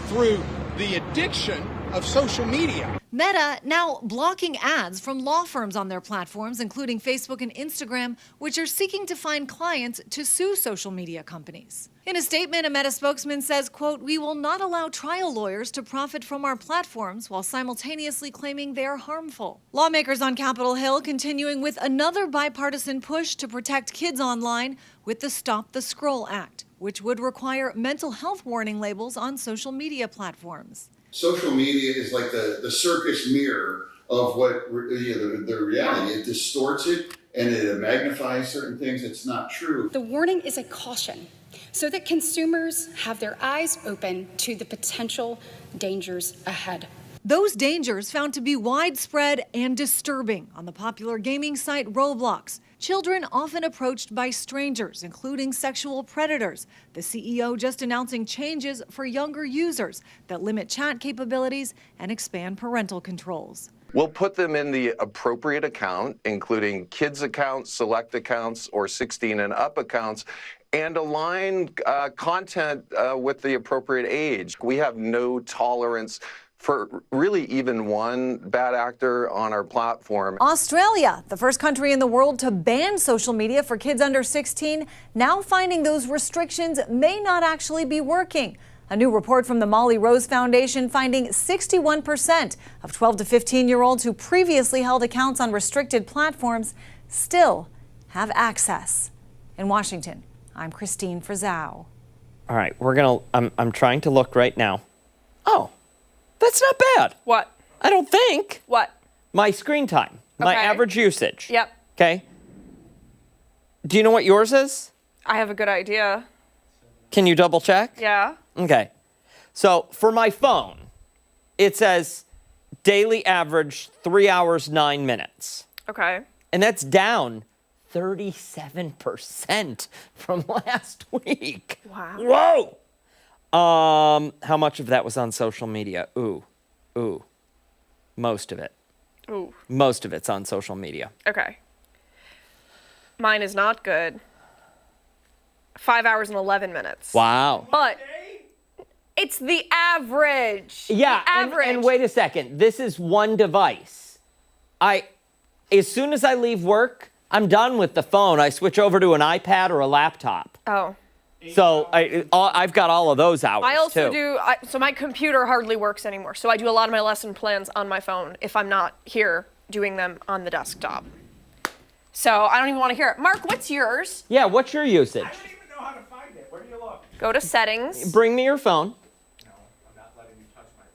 through the addiction of social media. Meta now blocking ads from law firms on their platforms, including Facebook and Instagram, which are seeking to find clients to sue social media companies. In a statement, a Meta spokesman says, quote, "We will not allow trial lawyers to profit from our platforms while simultaneously claiming they are harmful." Lawmakers on Capitol Hill continuing with another bipartisan push to protect kids online with the Stop the Scroll Act, which would require mental health warning labels on social media platforms. Social media is like the circus mirror of what the reality. It distorts it and it magnifies certain things. It's not true. The warning is a caution so that consumers have their eyes open to the potential dangers ahead. Those dangers found to be widespread and disturbing on the popular gaming site Roblox. Children often approached by strangers, including sexual predators. The CEO just announcing changes for younger users that limit chat capabilities and expand parental controls. We'll put them in the appropriate account, including kids accounts, select accounts, or 16 and up accounts, and align content with the appropriate age. We have no tolerance for really even one bad actor on our platform. Australia, the first country in the world to ban social media for kids under 16, now finding those restrictions may not actually be working. A new report from the Molly Rose Foundation finding 61% of 12 to 15-year-olds who previously held accounts on restricted platforms still have access. In Washington, I'm Christine Frizzau. All right, I'm trying to look right now. Oh. That's not bad. What? I don't think. What? My screen time. My Okay. average usage. Yep. Okay. Do you know what yours is? I have a good idea. Can you double check? Yeah. Okay. So for my phone, it says daily average 3 hours, 9 minutes. Okay. And that's down 37% from last week. Wow. Whoa. How much of that was on social media? Ooh. Most of it. Ooh. Most of it's on social media. Okay. Mine is not good. 5 hours and 11 minutes. Wow. But it's the average. Yeah, The average. and wait a second. This is one device. As soon as I leave work, I'm done with the phone. I switch over to an iPad or a laptop. Oh. So I've got all of those hours, I also too. so my computer hardly works anymore. So I do a lot of my lesson plans on my phone if I'm not here doing them on the desktop. So I don't even want to hear it. Mark, what's yours? Yeah, what's your usage? I don't even know how to find it. Where do you look? Go to settings. Bring me your phone. No, I'm not letting you touch my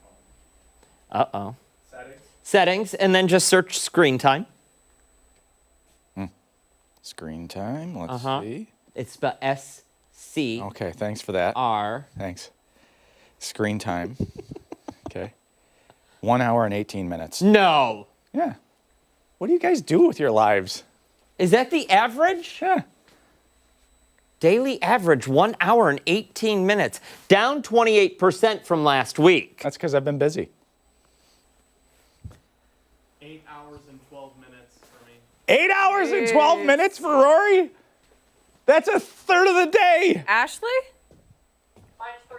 phone. Uh-oh. Settings? Settings, and then just search screen time. Screen time, let's see. It's spelled S-C. Okay, thanks for that. R. Thanks. Screen time. Okay. 1 hour and 18 minutes. No. Yeah. What do you guys do with your lives? Is that the average? Yeah. Daily average, 1 hour and 18 minutes. Down 28% from last week. That's because I've been busy. 8 hours and 12 minutes for me. 8 hours and 12 minutes for Rory? That's a third of the day. Ashley? Mine's 3.5.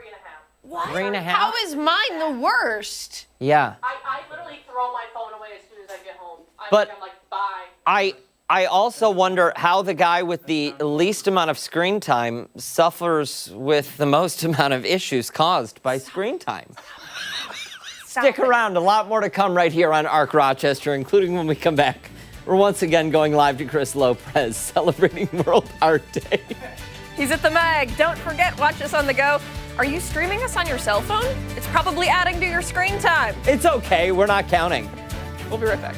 What? 3.5? How is mine the worst? Yeah. I literally throw my phone away as soon as I get home. I'm like, bye. I also wonder how the guy with the least amount of screen time suffers with the most amount of issues caused by screen time. Stick around. A lot more to come right here on ARC Rochester, including when we come back. We're once again going live to Chris Lopez, celebrating World Art Day. He's at the Mag. Don't forget, watch us on the go. Are you streaming us on your cell phone? It's probably adding to your screen time. It's okay. We're not counting. We'll be right back.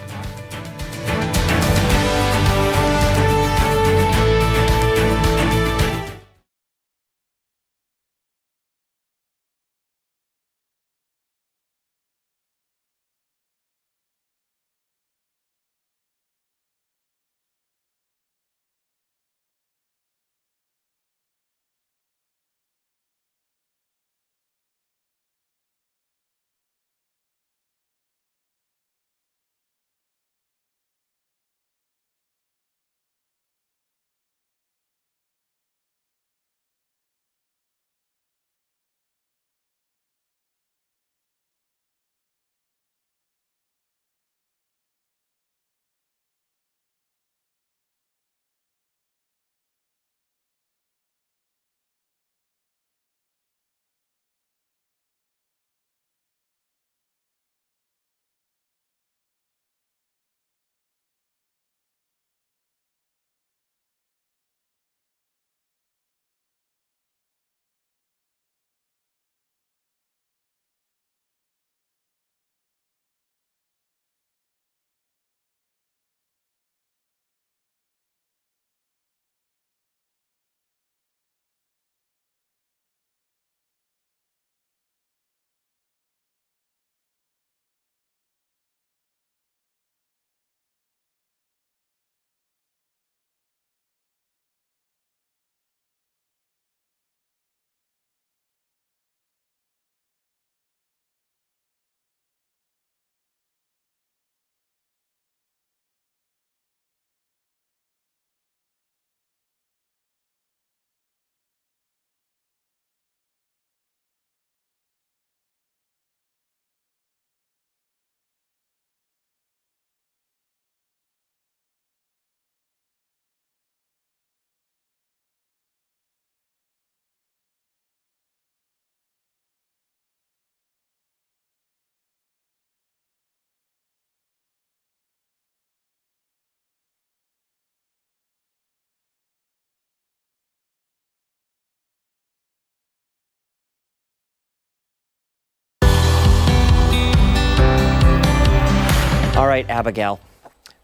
right, Abigail.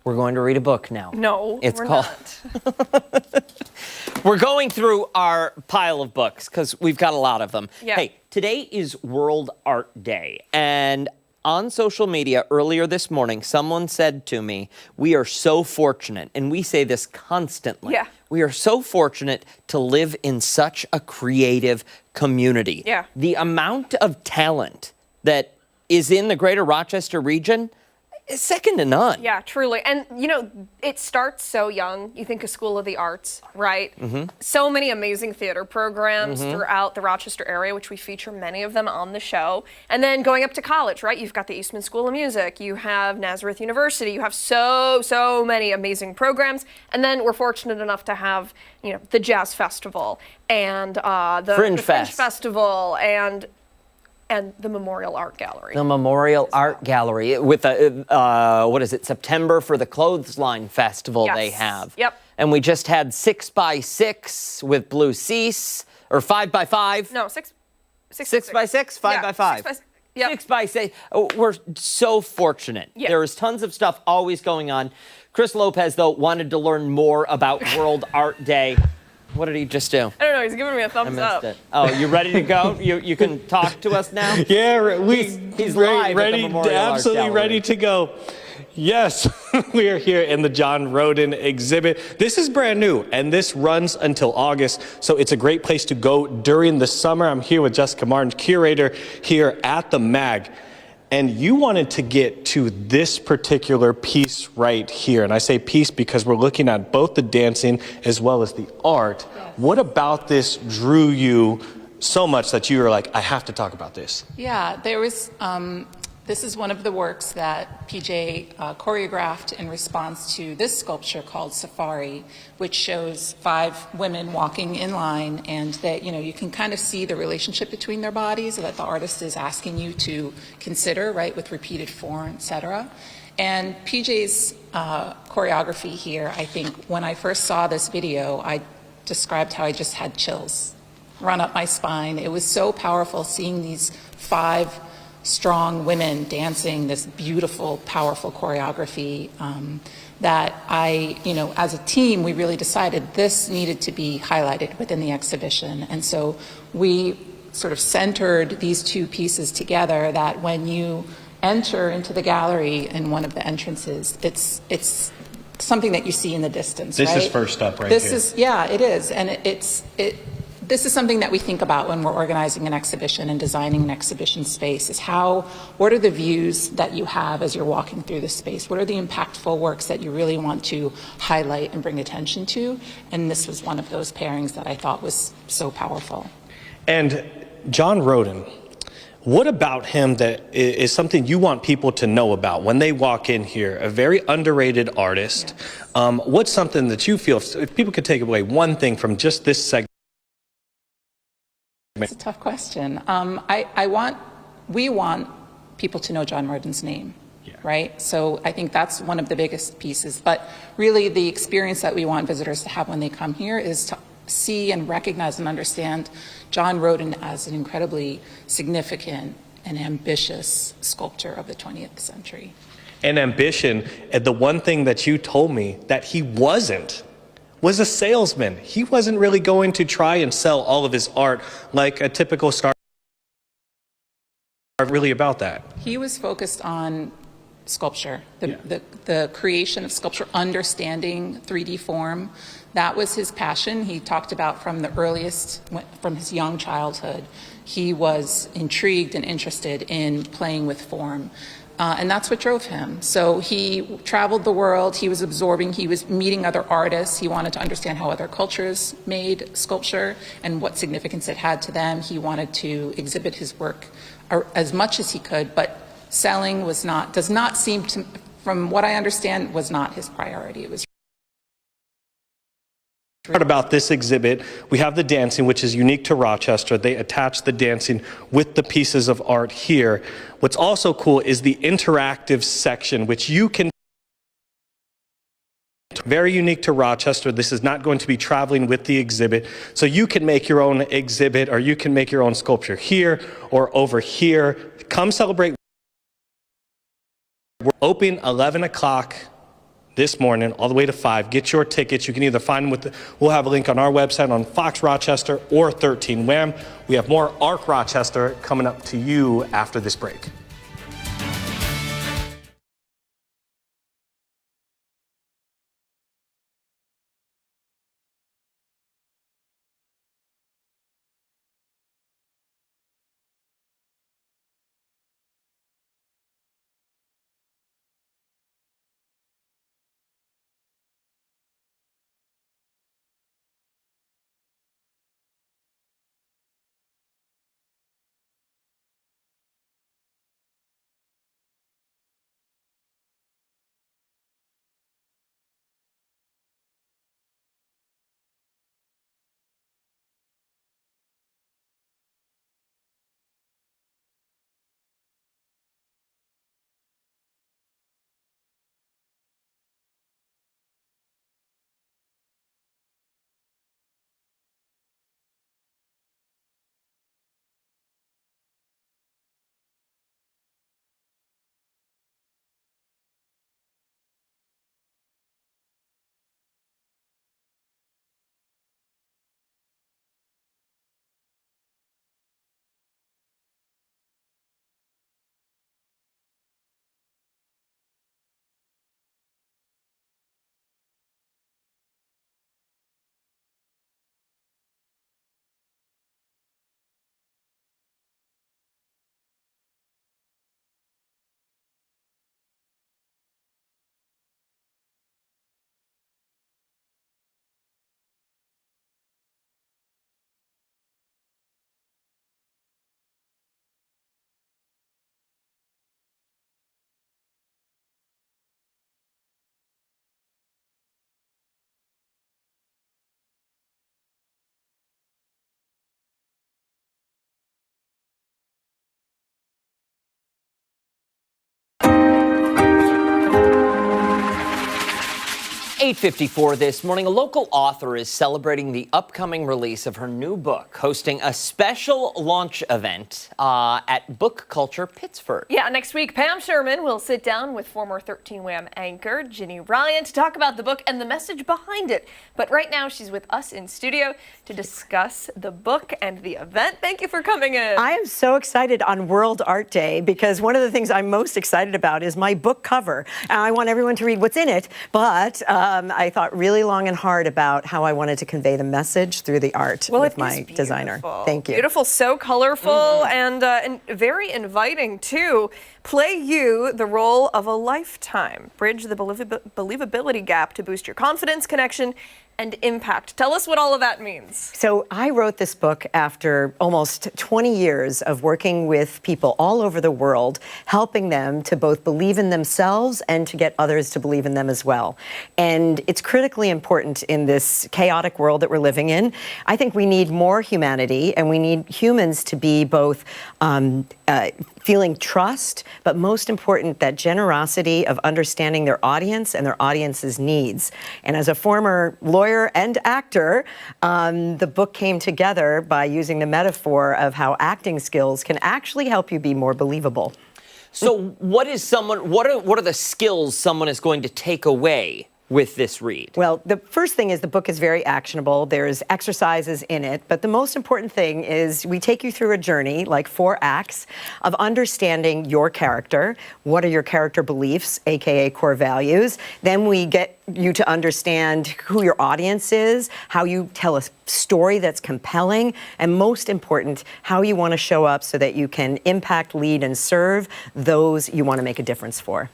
We're going to read a book now. No, it's we're called. not. We're going through our pile of books because we've got a lot of them. Yeah. Hey, today is World Art Day, and on social media earlier this morning, someone said to me, "We are so fortunate," and we say this constantly. Yeah. We are so fortunate to live in such a creative community. Yeah. The amount of talent that is in the greater Rochester region is second to none. Yeah, truly. And, you know, it starts so young. You think of School of the Arts, right? Mm-hmm. So many amazing theater programs throughout the Rochester area, which we feature many of them on the show. And then going up to college, right? You've got the Eastman School of Music. You have Nazareth University. You have so many amazing programs. And then we're fortunate enough to have, you know, the Jazz Festival and the Fringe Fringe Fest. Festival and the Memorial Art Gallery. The Memorial Art Gallery with a, what is it, September for the Clothesline Festival they have. Yep. And we just had 6x6 with Blue Cease, or 5x5. No, 6 by 6, 5 by 5. 6 by 6. Oh, we're so fortunate. Yeah. There is tons of stuff always going on. Chris Lopez, though, wanted to learn more about World Art Day. What did he just do? I don't know. He's giving me a I thumbs missed up. it. Oh, you ready to go? You can talk to us now? Yeah, he's live at the Memorial Art absolutely Gallery. ready to go. Yes, we are here in the John Roden exhibit. This is brand new, and this runs until August, so it's a great place to go during the summer. I'm here with Jessica Martin, curator here at the MAG. And you wanted to get to this particular piece right here. And I say piece because we're looking at both the dancing as well as the art. Yes. What about this drew you so much that you were like, I have to talk about this? Yeah, there was, this is one of the works that PJ choreographed in response to this sculpture called Safari, which shows 5 women walking in line, and that, you know, you can kind of see the relationship between their bodies that the artist is asking you to consider, right, with repeated form, etc. And PJ's choreography here, I think, when I first saw this video, I described how I just had chills run up my spine. It was so powerful seeing these 5 strong women dancing this beautiful, powerful choreography that I, you know, as a team, we really decided this needed to be highlighted within the exhibition. And so we sort of centered these two pieces together that when you enter into the gallery in one of the entrances, it's something that you see in the distance, This right? is first up right This here. is, yeah, it is. And this is something that we think about when we're organizing an exhibition and designing an exhibition space, is what are the views that you have as you're walking through the space? What are the impactful works that you really want to highlight and bring attention to? And this was one of those pairings that I thought was so powerful. And John Roden, what about him that is something you want people to know about when they walk in here? A very underrated artist. Yes. What's something that you feel, if people could take away one thing from just this segment? It's a tough question. We want people to know John Roden's name, right? So I think that's one of the biggest pieces. But really the experience that we want visitors to have when they come here is to see and recognize and understand John Roden as an incredibly significant and ambitious sculptor of the 20th century. And ambition, and the one thing that you told me that he wasn't, was a salesman. He wasn't really going to try and sell all of his art like a typical star. Really about that. He was focused on sculpture, the creation of sculpture, understanding 3D form. That was his passion. He talked about from his young childhood, he was intrigued and interested in playing with form. And that's what drove him. So he traveled the world, he was absorbing, he was meeting other artists, he wanted to understand how other cultures made sculpture and what significance it had to them. He wanted to exhibit his work as much as he could, but selling does not seem to, from what I understand, was not his priority. It was about this exhibit, we have the dancing, which is unique to Rochester. They attach the dancing with the pieces of art here. What's also cool is the interactive section, which you can, very unique to Rochester. This is not going to be traveling with the exhibit. So you can make your own exhibit, or you can make your own sculpture here or over here. Come celebrate We're open 11 o'clock this morning all the way to 5. Get your tickets. You can either find them we'll have a link on our website on Fox Rochester or 13 Wham. We have more ARC Rochester coming up to you after this break. .54 this morning, a local author is celebrating the upcoming release of her new book, hosting a special launch event at Book Culture Pittsford. Yeah, next week, Pam Sherman will sit down with former 13 Wham anchor Ginny Ryan to talk about the book and the message behind it. But right now, she's with us in studio to discuss the book and the event. Thank you for coming in. I am so excited on World Art Day because one of the things I'm most excited about is my book cover. And I want everyone to read what's in it, but I thought really long and hard about how I wanted to convey the message through the art with my designer. Thank you. Beautiful, so colorful and very inviting too. Play you the role of a lifetime. Bridge the believability gap to boost your confidence, connection, and impact. Tell us what all of that means. So I wrote this book after almost 20 years of working with people all over the world, helping them to both believe in themselves and to get others to believe in them as well. And it's critically important in this chaotic world that we're living in. I think we need more humanity, and we need humans to be both feeling trust, but most important, that generosity of understanding their audience and their audience's needs. And as a former lawyer and actor, the book came together by using the metaphor of how acting skills can actually help you be more believable. So what are the skills someone is going to take away with this read? Well, the first thing is the book is very actionable. There's exercises in it, but the most important thing is we take you through a journey, like 4 acts, of understanding your character. What are your character beliefs, aka core values? Then we get you to understand who your audience is, how you tell a story that's compelling, and most important, how you want to show up so that you can impact, lead, and serve those you want to make a difference for.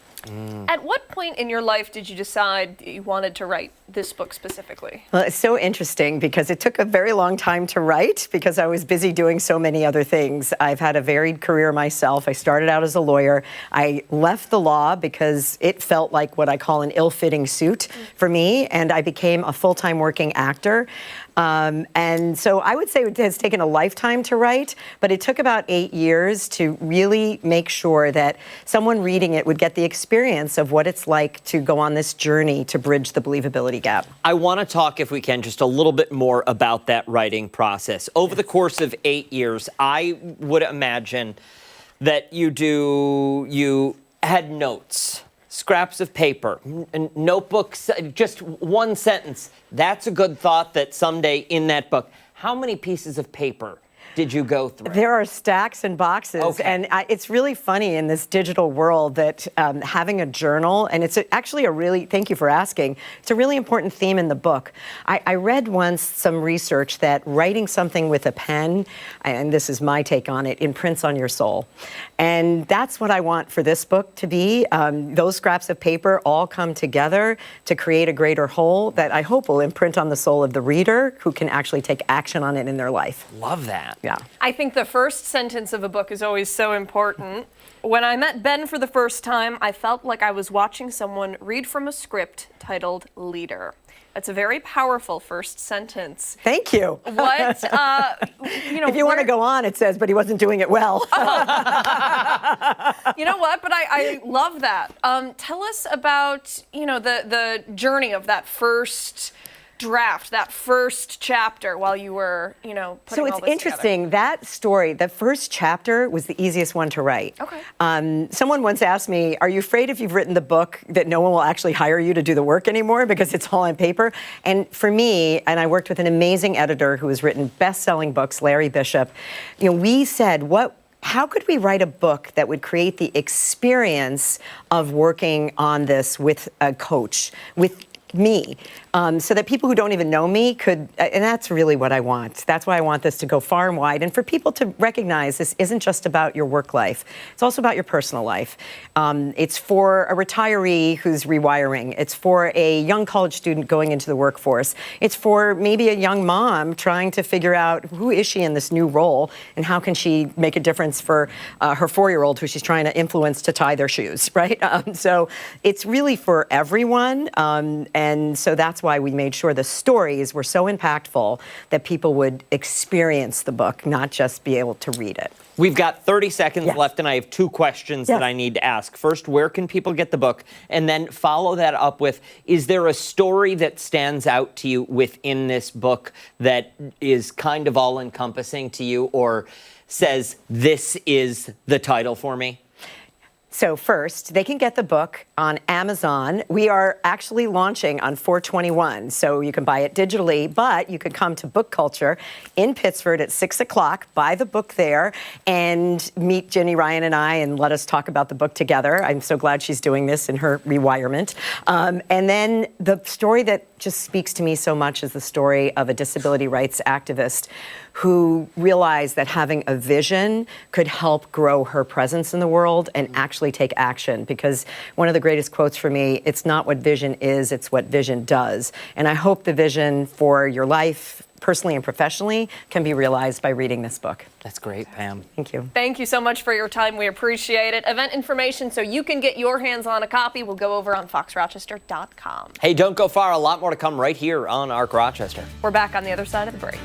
At what point in your life did you decide you wanted to write this book specifically? Well, it's so interesting because it took a very long time to write because I was busy doing so many other things. I've had a varied career myself. I started out as a lawyer. I left the law because it felt like what I call an ill-fitting suit for me, and I became a full-time working actor. And so I would say it has taken a lifetime to write, but it took about 8 years to really make sure that someone reading it would get the experience of what it's like to go on this journey to bridge the believability gap. I want to talk, if we can, just a little bit more about that writing process. Over the course of 8 years, I would imagine that you had notes, scraps of paper, notebooks, just one sentence. That's a good thought that someday in that book. How many pieces of paper did you go through? There are stacks and boxes, Okay. and it's really funny in this digital world that having a journal, and it's actually thank you for asking, it's a really important theme in the book. I read once some research that writing something with a pen, and this is my take on it, imprints on your soul. And that's what I want for this book to be. Those scraps of paper all come together to create a greater whole that I hope will imprint on the soul of the reader who can actually take action on it in their life. Love that. Yeah. I think the first sentence of a book is always so important. When I met Ben for the first time, I felt like I was watching someone read from a script titled Leader. That's a very powerful first sentence. Thank you. What, if you want to go on, it says, but he wasn't doing it well. You know what? But I love that. Tell us about, the journey of that first draft, that first chapter while you were, putting all this So it's interesting, that story, the first chapter was the easiest one to write. Okay. Someone once asked me, are you afraid if you've written the book that no one will actually hire you to do the work anymore because it's all on paper? And for me, and I worked with an amazing editor who has written best-selling books, Larry Bishop, we said, how could we write a book that would create the experience of working on this with a coach, with me, so that people who don't even know me could, and that's really what I want. That's why I want this to go far and wide, and for people to recognize this isn't just about your work life. It's also about your personal life. It's for a retiree who's rewiring. It's for a young college student going into the workforce. It's for maybe a young mom trying to figure out who is she in this new role and how can she make a difference for her 4-year-old who she's trying to influence to tie their shoes, right? So it's really for everyone. And so that's why we made sure the stories were so impactful that people would experience the book, not just be able to read it. We've got 30 seconds left, and I have 2 questions that I need to ask. First, where can people get the book? And then follow that up with, is there a story that stands out to you within this book that is kind of all-encompassing to you or says, this is the title for me? So first, they can get the book on Amazon. We are actually launching on 4/21, so you can buy it digitally, but you could come to Book Culture in Pittsford at 6 o'clock, buy the book there, and meet Jenny Ryan and I and let us talk about the book together. I'm so glad she's doing this in her rewirement. And then the story that just speaks to me so much is the story of a disability rights activist who realized that having a vision could help grow her presence in the world and actually take action. Because one of the greatest quotes for me, it's not what vision is, it's what vision does. And I hope the vision for your life, personally and professionally, can be realized by reading this book. That's great, Pam. Thank you. Thank you so much for your time. We appreciate it. Event information so you can get your hands on a copy will go over on foxrochester.com. Hey, don't go far. A lot more to come right here on ARC Rochester. We're back on the other side of the break.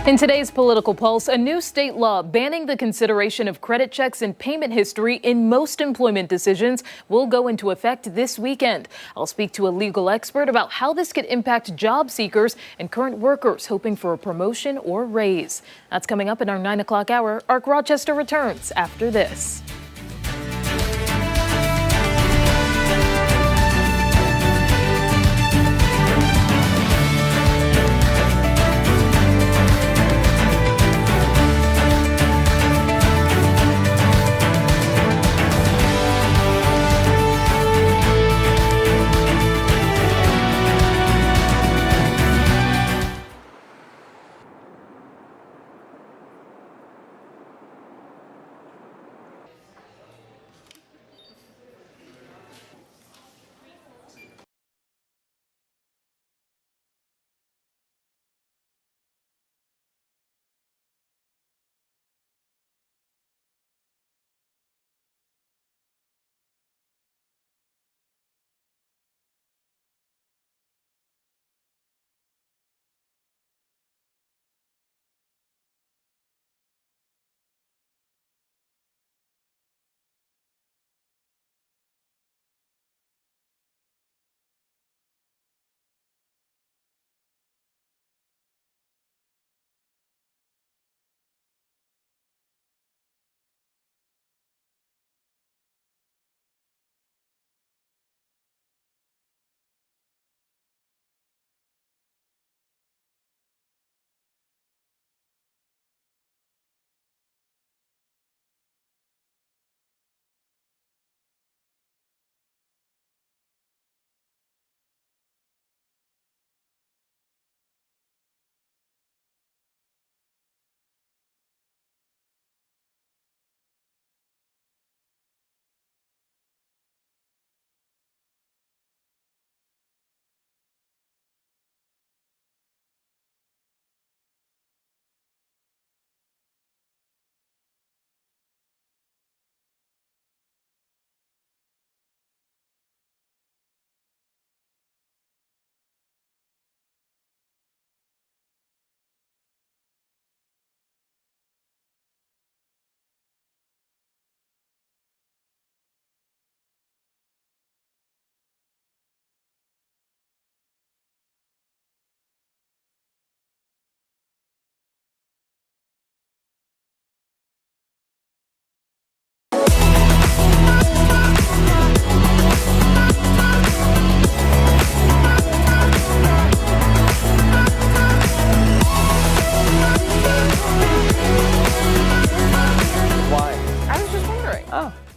In today's Political Pulse, a new state law banning the consideration of credit checks and payment history in most employment decisions will go into effect this weekend. I'll speak to a legal expert about how this could impact job seekers and current workers hoping for a promotion or raise. That's coming up in our 9 o'clock hour. ARC Rochester returns after this.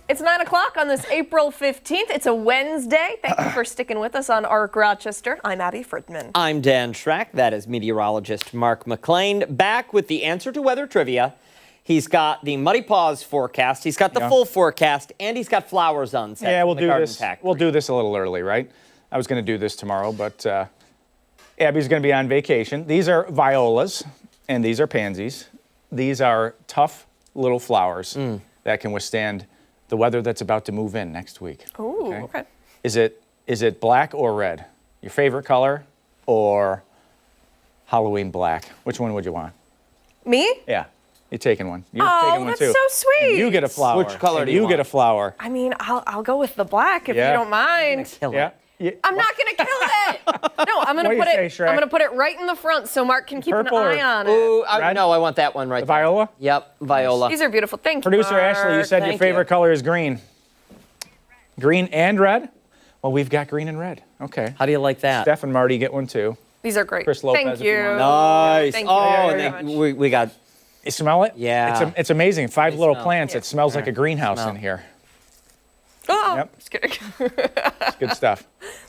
It's 9 o'clock on this April 15th. It's a Wednesday. Thank you for sticking with us on ARC Rochester. I'm Abby Friedman. I'm Dan Schrack. That is meteorologist Mark McLean. Back with the answer to weather trivia. He's got the Muddy Paws forecast. He's got the full forecast, and he's got flowers on set. Yeah, we'll do this. We'll do this a little early, right? I was going to do this tomorrow, but Abby's going to be on vacation. These are violas, and these are pansies. These are tough little flowers that can withstand the weather that's about to move in next week. Ooh, okay. Is it black or red? Your favorite color or Halloween black? Which one would you want? Me? Yeah. You're taking one. You're Oh, taking one that's too. so sweet. And you get a flower. Which color do you you want? get a flower. I mean, I'll go with the black if you don't mind. Kill it. I'm not gonna kill it. No, I'm gonna What do put you it. say, Shrek? I'm gonna put it right in the front so Mark can keep Purple an or- eye on it. Ooh, Red? no, I want that one right The there. viola? Yep, viola. These are beautiful. Thank you, Producer Mark. Ashley, you said your Thank favorite you. color is green. Green and red? Well, we've got green and red. Okay. How do you like that? Steph and Marty get one too. These are great. Chris Lopez, Thank if you you. want. Nice. Thank you Oh, very and much. we got. You smell it? Yeah. It's amazing. 5 little smell. plants. Yeah. It smells like a greenhouse Smell. in here. Oh, Yep. just kidding. It's good stuff.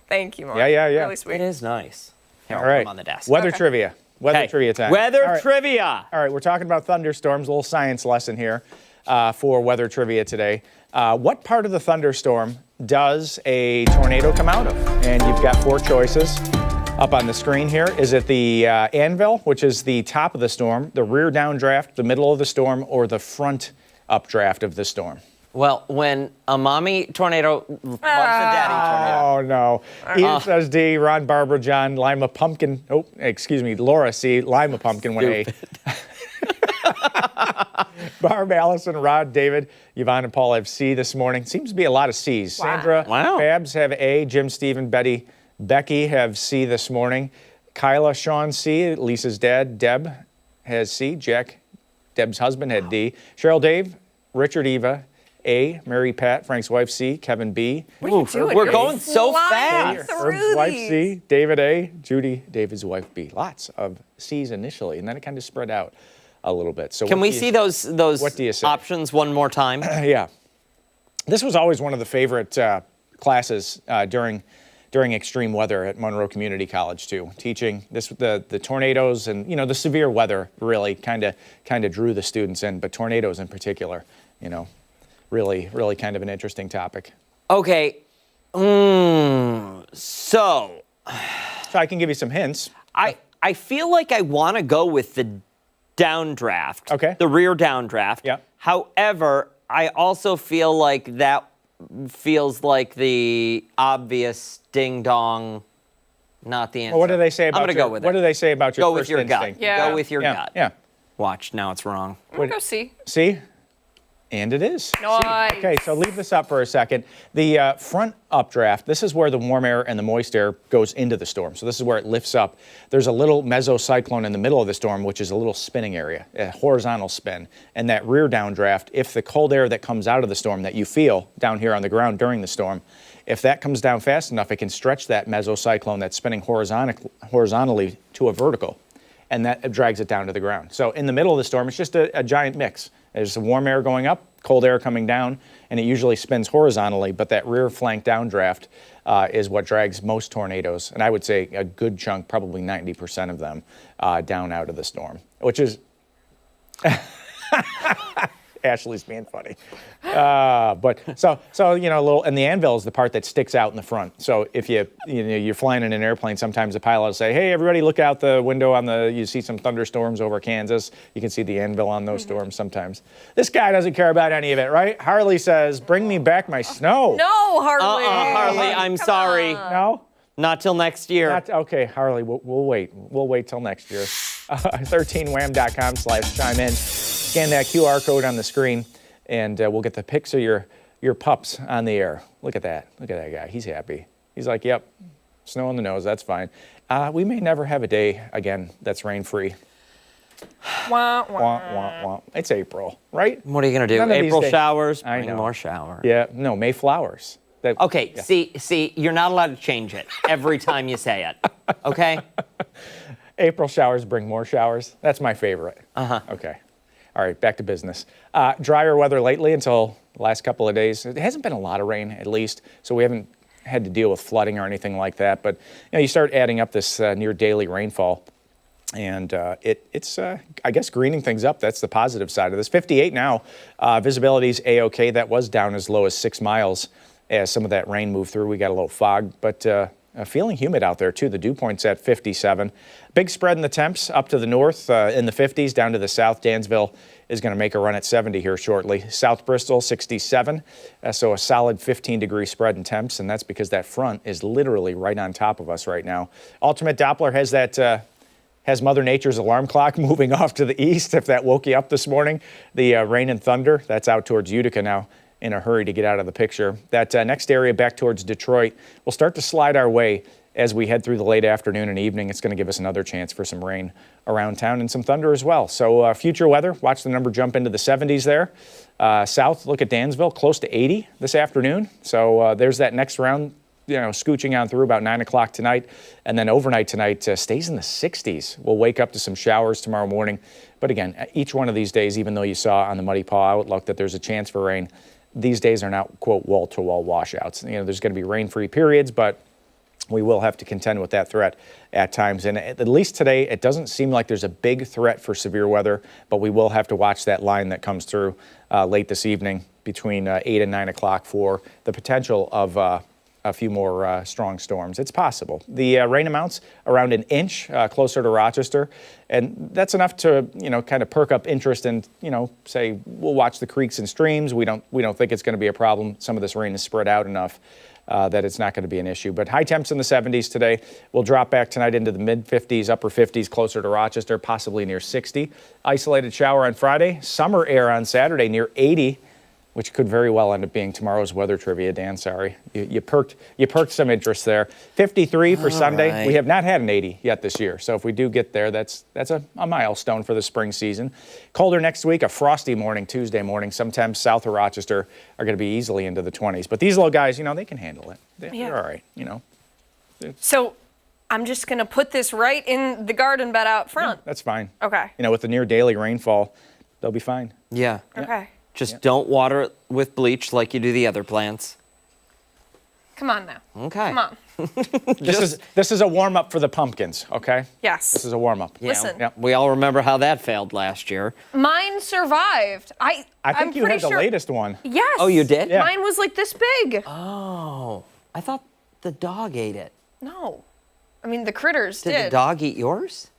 Thank you, Mark. Yeah. Really sweet. It is nice. Here, All I'll put right. them on the desk. Weather Okay. trivia. Weather Okay. trivia time. Weather All right. trivia. All right, we're talking about thunderstorms, a little science lesson here for weather trivia today. What part of the thunderstorm does a tornado come out of? And you've got 4 choices up on the screen here. Is it the anvil, which is the top of the storm, the rear downdraft, the middle of the storm, or the front updraft of the storm? Well, when a mommy tornado loves a daddy tornado. Oh, no. Ian says D, Ron, Barbara, John, Lima Pumpkin. Oh, excuse me, Laura C, Lima Pumpkin, 1A. Barb, Allison, Rod, David, Yvonne, and Paul have C this morning. Seems to be a lot of C's. Wow. Sandra, Wow. Babs have A. Jim, Stephen, Betty, Becky have C this morning. Kyla, Sean, C. Lisa's dad, Deb, has C. Jack, Deb's husband, had D. Cheryl, Dave, Richard, Eva, A. Mary, Pat, Frank's wife, C. Kevin, B. What are you doing? We're going so flying fast. through Herb's wife, these. C. David, A. Judy, David's wife, B. Lots of C's initially, and then it kind of spread out a little bit. So Can we see those what do you say? options one more time? Yeah. This was always one of the favorite classes during extreme weather at Monroe Community College too. Teaching the tornadoes and the severe weather really kind of drew the students in, but tornadoes in particular, really kind of an interesting topic. Okay. So I can give you some hints. I feel like I want to go with the downdraft. Okay. The rear downdraft. Yeah. However, I also feel like that feels like the obvious ding dong, not the answer. Well, what do they say about I'm gonna go with it. What do they say about your Go with first your instinct? gut. Yeah. Go with your gut. Yeah. Watch, now it's wrong. I'm gonna go C. See? And it is. Nice. See? Okay, so leave this up for a second. The front updraft, this is where the warm air and the moist air goes into the storm. So this is where it lifts up. There's a little mesocyclone in the middle of the storm, which is a little spinning area, a horizontal spin. And that rear downdraft, if the cold air that comes out of the storm that you feel down here on the ground during the storm, if that comes down fast enough, it can stretch that mesocyclone that's spinning horizontally to a vertical. And that drags it down to the ground. So in the middle of the storm, it's just a giant mix. There's warm air going up, cold air coming down, and it usually spins horizontally, but that rear flank downdraft is what drags most tornadoes, and I would say a good chunk, probably 90% of them, down out of the storm, which is... Ashley's being funny. But so a little, and the anvil is the part that sticks out in the front. So if you're flying in an airplane, sometimes the pilot will say, "Hey, everybody, look out the window you see some thunderstorms over Kansas." You can see the anvil on those storms sometimes. This guy doesn't care about any of it, right? Harley says, "Bring me back my snow." No, Harley. Harley, I'm sorry. No? Not till next year. Okay, Harley, we'll wait. We'll wait till next year. 13wham.com/chime in. Scan that QR code on the screen, and we'll get the pics of your pups on the air. Look at that. Look at that guy. He's happy. He's like, yep, snow on the nose. That's fine. We may never have a day again that's rain-free. Wah, Wah, wah, wah. It's April, right? What are you going to do? None of these April days- showers? I Bring know. more showers. Yeah, no, May flowers. Okay, Yeah. see, you're not allowed to change it every time you say it. Okay? April showers bring more showers. That's my favorite. Uh-huh. Okay. All right, back to business. Drier weather lately until the last couple of days. It hasn't been a lot of rain, at least, so we haven't had to deal with flooding or anything like that. But you start adding up this near daily rainfall, and it's I guess greening things up. That's the positive side of this. 58 now. Visibility's A-OK. That was down as low as 6 miles as some of that rain moved through. We got a little fog, but feeling humid out there too. The dew point's at 57. Big spread in the temps up to the north in the 50s, down to the south. Dansville is going to make a run at 70 here shortly. South Bristol, 67. So a solid 15-degree spread in temps, and that's because that front is literally right on top of us right now. Ultimate Doppler has that has Mother Nature's alarm clock moving off to the east. If that woke you up this morning, the rain and thunder, that's out towards Utica now, in a hurry to get out of the picture. That next area back towards Detroit will start to slide our way as we head through the late afternoon and evening. It's going to give us another chance for some rain around town and some thunder as well. So future weather, watch the number jump into the 70s there. South, look at Dansville, close to 80 this afternoon. So there's that next round, scooching on through about 9 o'clock tonight. And then overnight tonight stays in the 60s. We'll wake up to some showers tomorrow morning. But again, each one of these days, even though you saw on the Muddy Paw Outlook that there's a chance for rain, these days are not, quote, wall-to-wall washouts. There's going to be rain-free periods, but we will have to contend with that threat at times. And at least today, it doesn't seem like there's a big threat for severe weather, but we will have to watch that line that comes through late this evening between 8 and 9 o'clock for the potential of a few more strong storms. It's possible. The rain amounts around an inch closer to Rochester, and that's enough to, kind of perk up interest and, say we'll watch the creeks and streams. We don't think it's going to be a problem. Some of this rain is spread out enough that it's not going to be an issue. But high temps in the 70s today. We'll drop back tonight into the mid-50s, upper 50s, closer to Rochester, possibly near 60. Isolated shower on Friday. Summer air on Saturday near 80. Which could very well end up being tomorrow's weather trivia, Dan. Sorry, you perked some interest there. 53 for Sunday. Right. We have not had an 80 yet this year, so if we do get there, that's a milestone for the spring season. Colder next week. A frosty morning Tuesday morning. Sometimes south of Rochester are going to be easily into the 20s. But these little guys, they can handle it. They're all right. So I'm just going to put this right in the garden bed out front. Yeah, that's fine. Okay. With the near daily rainfall, they'll be fine. Yeah. Okay. Just don't water it with bleach like you do the other plants. Come on now. Okay. Come on. This is a warm up for the pumpkins. Okay. Yes. This is a warm up. Yeah, Listen. we all remember how that failed last year. Mine survived. I think you had the latest one. Yes. Oh, you did? Yeah. Mine was like this big. Oh, I thought the dog ate it. No. I mean, the critters did. Did the dog eat yours?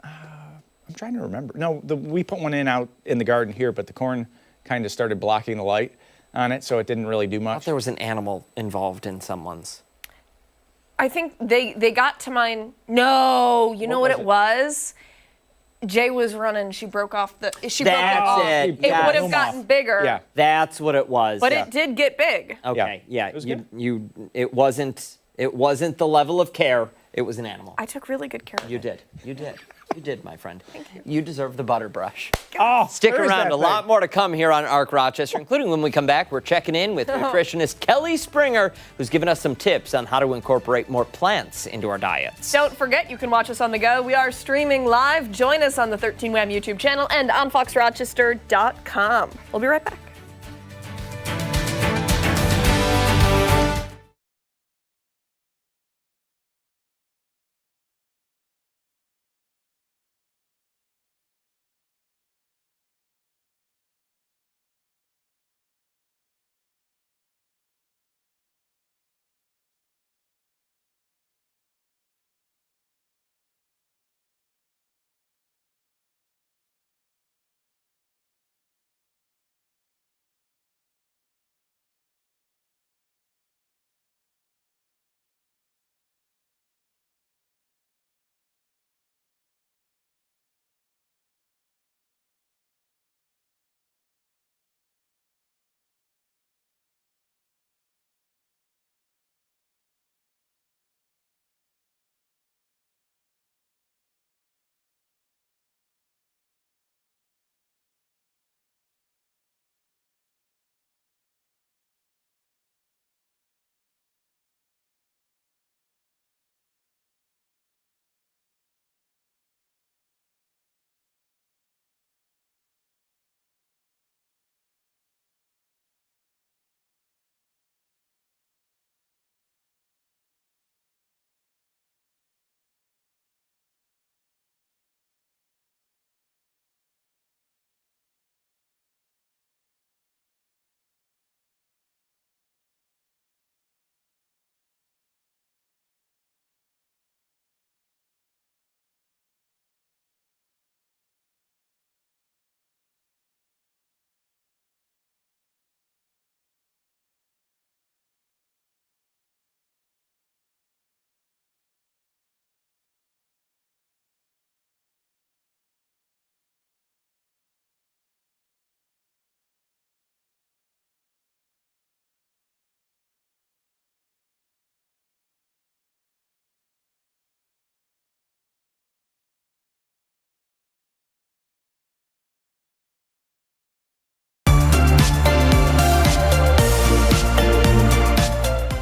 I'm trying to remember. No, we put one out in the garden here, but the corn kind of started blocking the light on it, so it didn't really do I thought much. there was an animal involved in someone's. I think they got to mine. No, you know what it was? Jay was running. She broke off the. She broke it off. It. It would have gotten bigger. Yeah. That's what it was. But it did get big. Okay. Yeah. It was It wasn't the level of care. It was an animal. I took really good care of it. You did. You did, my friend. Thank you. You deserve the butter brush. Oh, Stick where is around. that A lot more to come here on ARC Rochester, including when we come back, we're checking in with nutritionist Kelly Springer, who's given us some tips on how to incorporate more plants into our diets. Don't forget, you can watch us on the go. We are streaming live. Join us on the 13 Wham YouTube channel and on foxrochester.com. We'll be right back.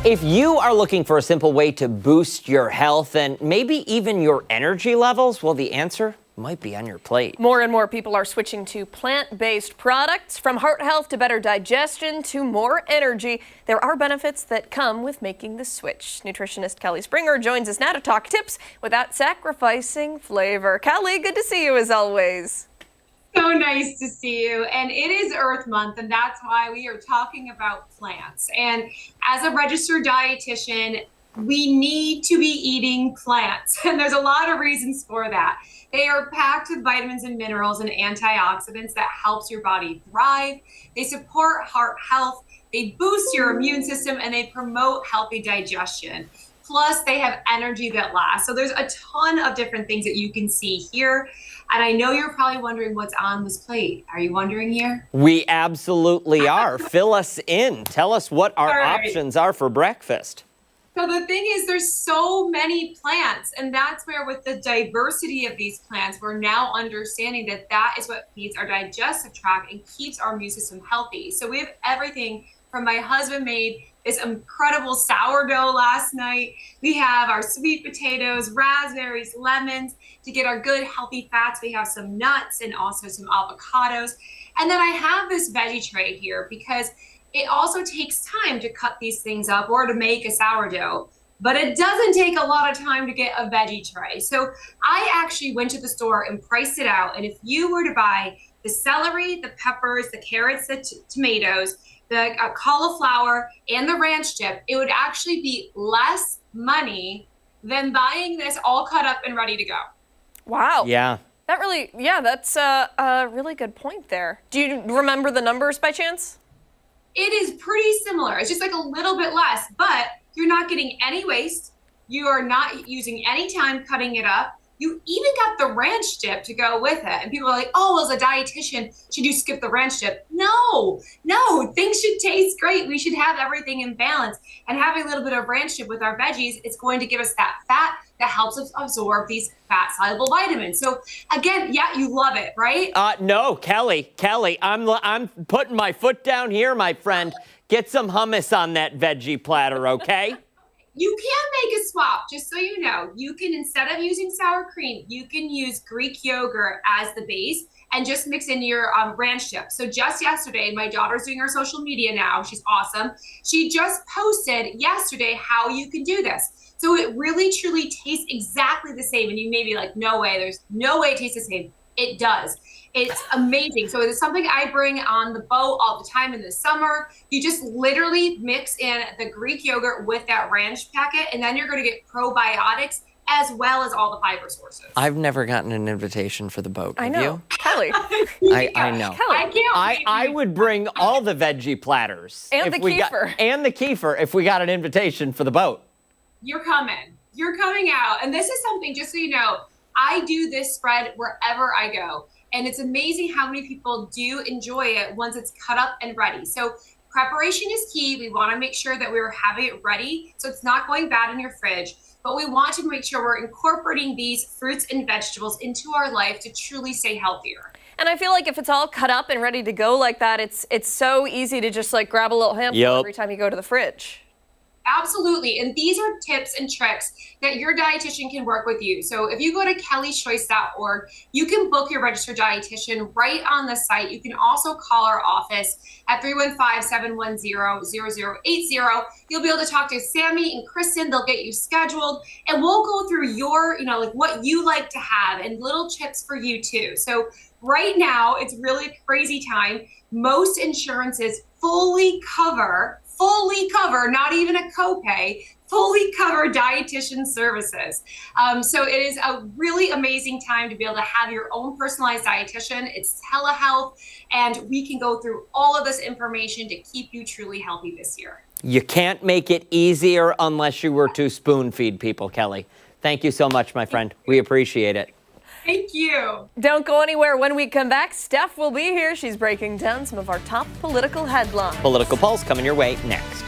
If you are looking for a simple way to boost your health and maybe even your energy levels, well, the answer might be on your plate. More and more people are switching to plant-based products. From heart health to better digestion to more energy, there are benefits that come with making the switch. Nutritionist Kelly Springer joins us now to talk tips without sacrificing flavor. Kelly, good to see you as always. So nice to see you. And it is Earth Month, and that's why we are talking about plants. And as a registered dietitian, we need to be eating plants. And there's a lot of reasons for that. They are packed with vitamins and minerals and antioxidants that helps your body thrive. They support heart health. They boost your immune system, and they promote healthy digestion. Plus, they have energy that lasts. So there's a ton of different things that you can see here. And I know you're probably wondering what's on this plate. Are you wondering here? We absolutely are. Fill us in. Tell us what our options are for breakfast. So the thing is, there's so many plants, and that's where with the diversity of these plants, we're now understanding that that is what feeds our digestive tract and keeps our immune system healthy. So we have everything from my husband made this incredible sourdough last night. We have our sweet potatoes, raspberries, lemons to get our good healthy fats. We have some nuts and also some avocados. And then I have this veggie tray here because it also takes time to cut these things up or to make a sourdough, but it doesn't take a lot of time to get a veggie tray. So I actually went to the store and priced it out. And if you were to buy the celery, the peppers, the carrots, the tomatoes, the cauliflower, and the ranch dip, it would actually be less money than buying this all cut up and ready to go. Wow. Yeah. That's a really good point there. Do you remember the numbers by chance? It is pretty similar. It's just like a little bit less, but you're not getting any waste. You are not using any time cutting it up. You even got the ranch dip to go with it. And people are like, oh, as a dietitian, should you skip the ranch dip? No, things should taste great. We should have everything in balance. And having a little bit of ranch dip with our veggies, it's going to give us that fat that helps us absorb these fat-soluble vitamins. So again, yeah, you love it, right? No, Kelly, I'm putting my foot down here, my friend. Get some hummus on that veggie platter, okay? You can make a swap, just so you know. You can, instead of using sour cream, you can use Greek yogurt as the base and just mix in your ranch dip. So just yesterday, my daughter's doing her social media now. She's awesome. She just posted yesterday how you can do this. So it really, truly tastes exactly the same. And you may be like, no way, there's no way it tastes the same. It does. It's amazing. So it's something I bring on the boat all the time in the summer. You just literally mix in the Greek yogurt with that ranch packet, and then you're going to get probiotics as well as all the fiber sources. I've never gotten an invitation for the boat. I Have know. you? Kelly. I know. Kelly. I would bring all the veggie platters. And the kefir. And the kefir if we got an invitation for the boat. You're coming. You're coming out. And this is something, just so you know, I do this spread wherever I go. And it's amazing how many people do enjoy it once it's cut up and ready. So preparation is key. We want to make sure that we're having it ready so it's not going bad in your fridge. But we want to make sure we're incorporating these fruits and vegetables into our life to truly stay healthier. And I feel like if it's all cut up and ready to go like that, it's so easy to just like grab a little handful every time you go to the fridge. Absolutely. And these are tips and tricks that your dietitian can work with you. So if you go to kellyschoice.org, you can book your registered dietitian right on the site. You can also call our office at 315-710-0080. You'll be able to talk to Sammy and Kristen. They'll get you scheduled, and we'll go through your, like what you like to have and little tips for you too. So right now, it's really a crazy time. Most insurances fully cover, not even a copay, fully cover dietitian services. So it is a really amazing time to be able to have your own personalized dietitian. It's telehealth, and we can go through all of this information to keep you truly healthy this year. You can't make it easier unless you were to spoon feed people, Kelly. Thank you so much, my friend. We appreciate it. Thank you. Don't go anywhere. When we come back, Steph will be here. She's breaking down some of our top political headlines. Political Pulse coming your way next.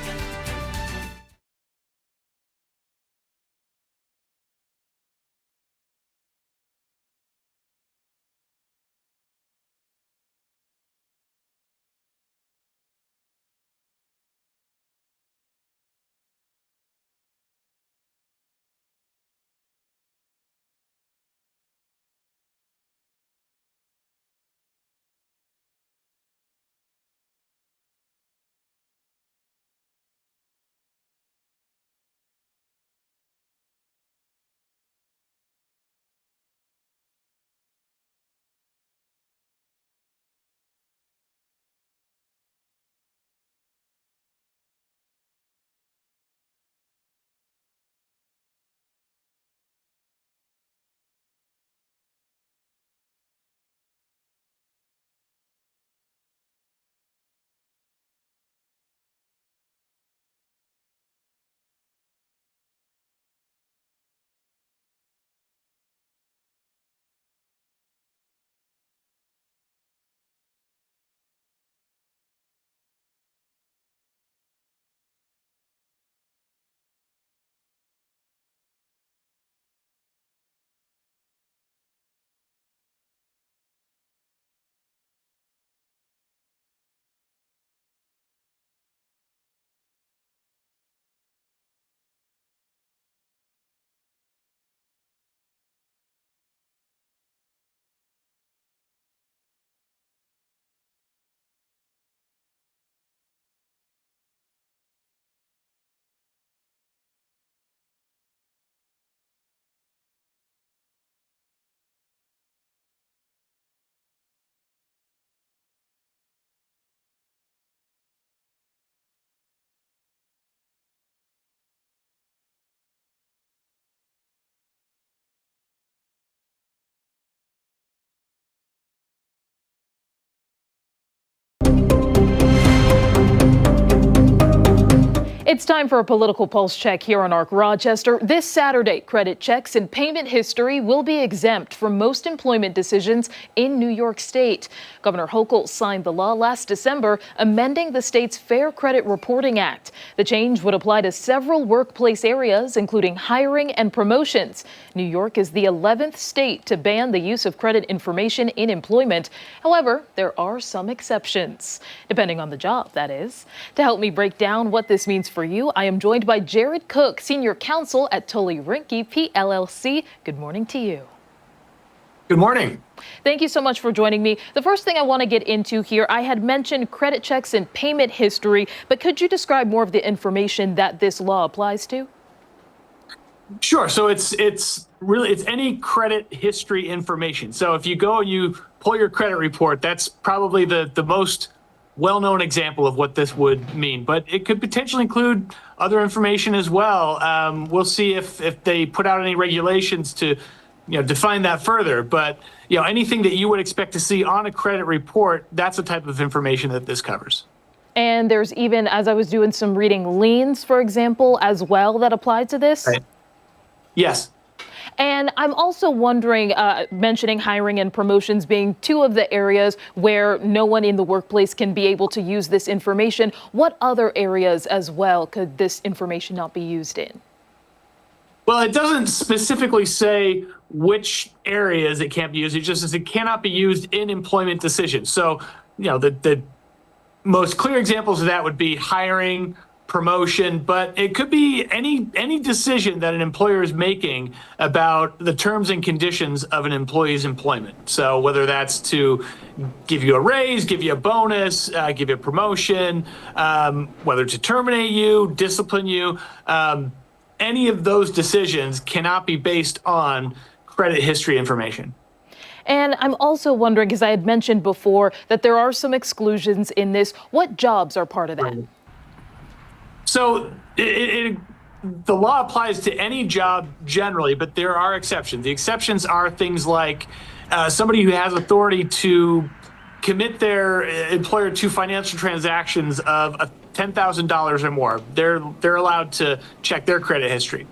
It's time for a political pulse check here on ARC Rochester. This Saturday, credit checks and payment history will be exempt from most employment decisions in New York State. Governor Hochul signed the law last December, amending the state's Fair Credit Reporting Act. The change would apply to several workplace areas, including hiring and promotions. New York is the 11th state to ban the use of credit information in employment. However, there are some exceptions, depending on the job, that is. To help me break down what this means for you, I am joined by Jared Cook, Senior Counsel at Tully Rinke PLLC. Good morning to you. Good morning. Thank you so much for joining me. The first thing I want to get into here, I had mentioned credit checks and payment history, but could you describe more of the information that this law applies to? Sure. So it's any credit history information. So if you go and you pull your credit report, that's probably the most well-known example of what this would mean, but it could potentially include other information as well. We'll see if they put out any regulations to, define that further. But anything that you would expect to see on a credit report, that's the type of information that this covers. And there's even, as I was doing some reading, liens, for example, as well that apply to this. Right. Yes. And I'm also wondering, mentioning hiring and promotions being two of the areas where no one in the workplace can be able to use this information. What other areas as well could this information not be used in? Well, it doesn't specifically say which areas it can't be used. It just says it cannot be used in employment decisions. So, the most clear examples of that would be hiring, promotion, but it could be any decision that an employer is making about the terms and conditions of an employee's employment. So whether that's to give you a raise, give you a bonus, give you a promotion, whether to terminate you, discipline you, any of those decisions cannot be based on credit history information. And I'm also wondering, because I had mentioned before that there are some exclusions in this, what jobs are part of that? Right. So the law applies to any job generally, but there are exceptions. The exceptions are things like somebody who has authority to commit their employer to financial transactions of $10,000 or more. They're allowed to check their credit history.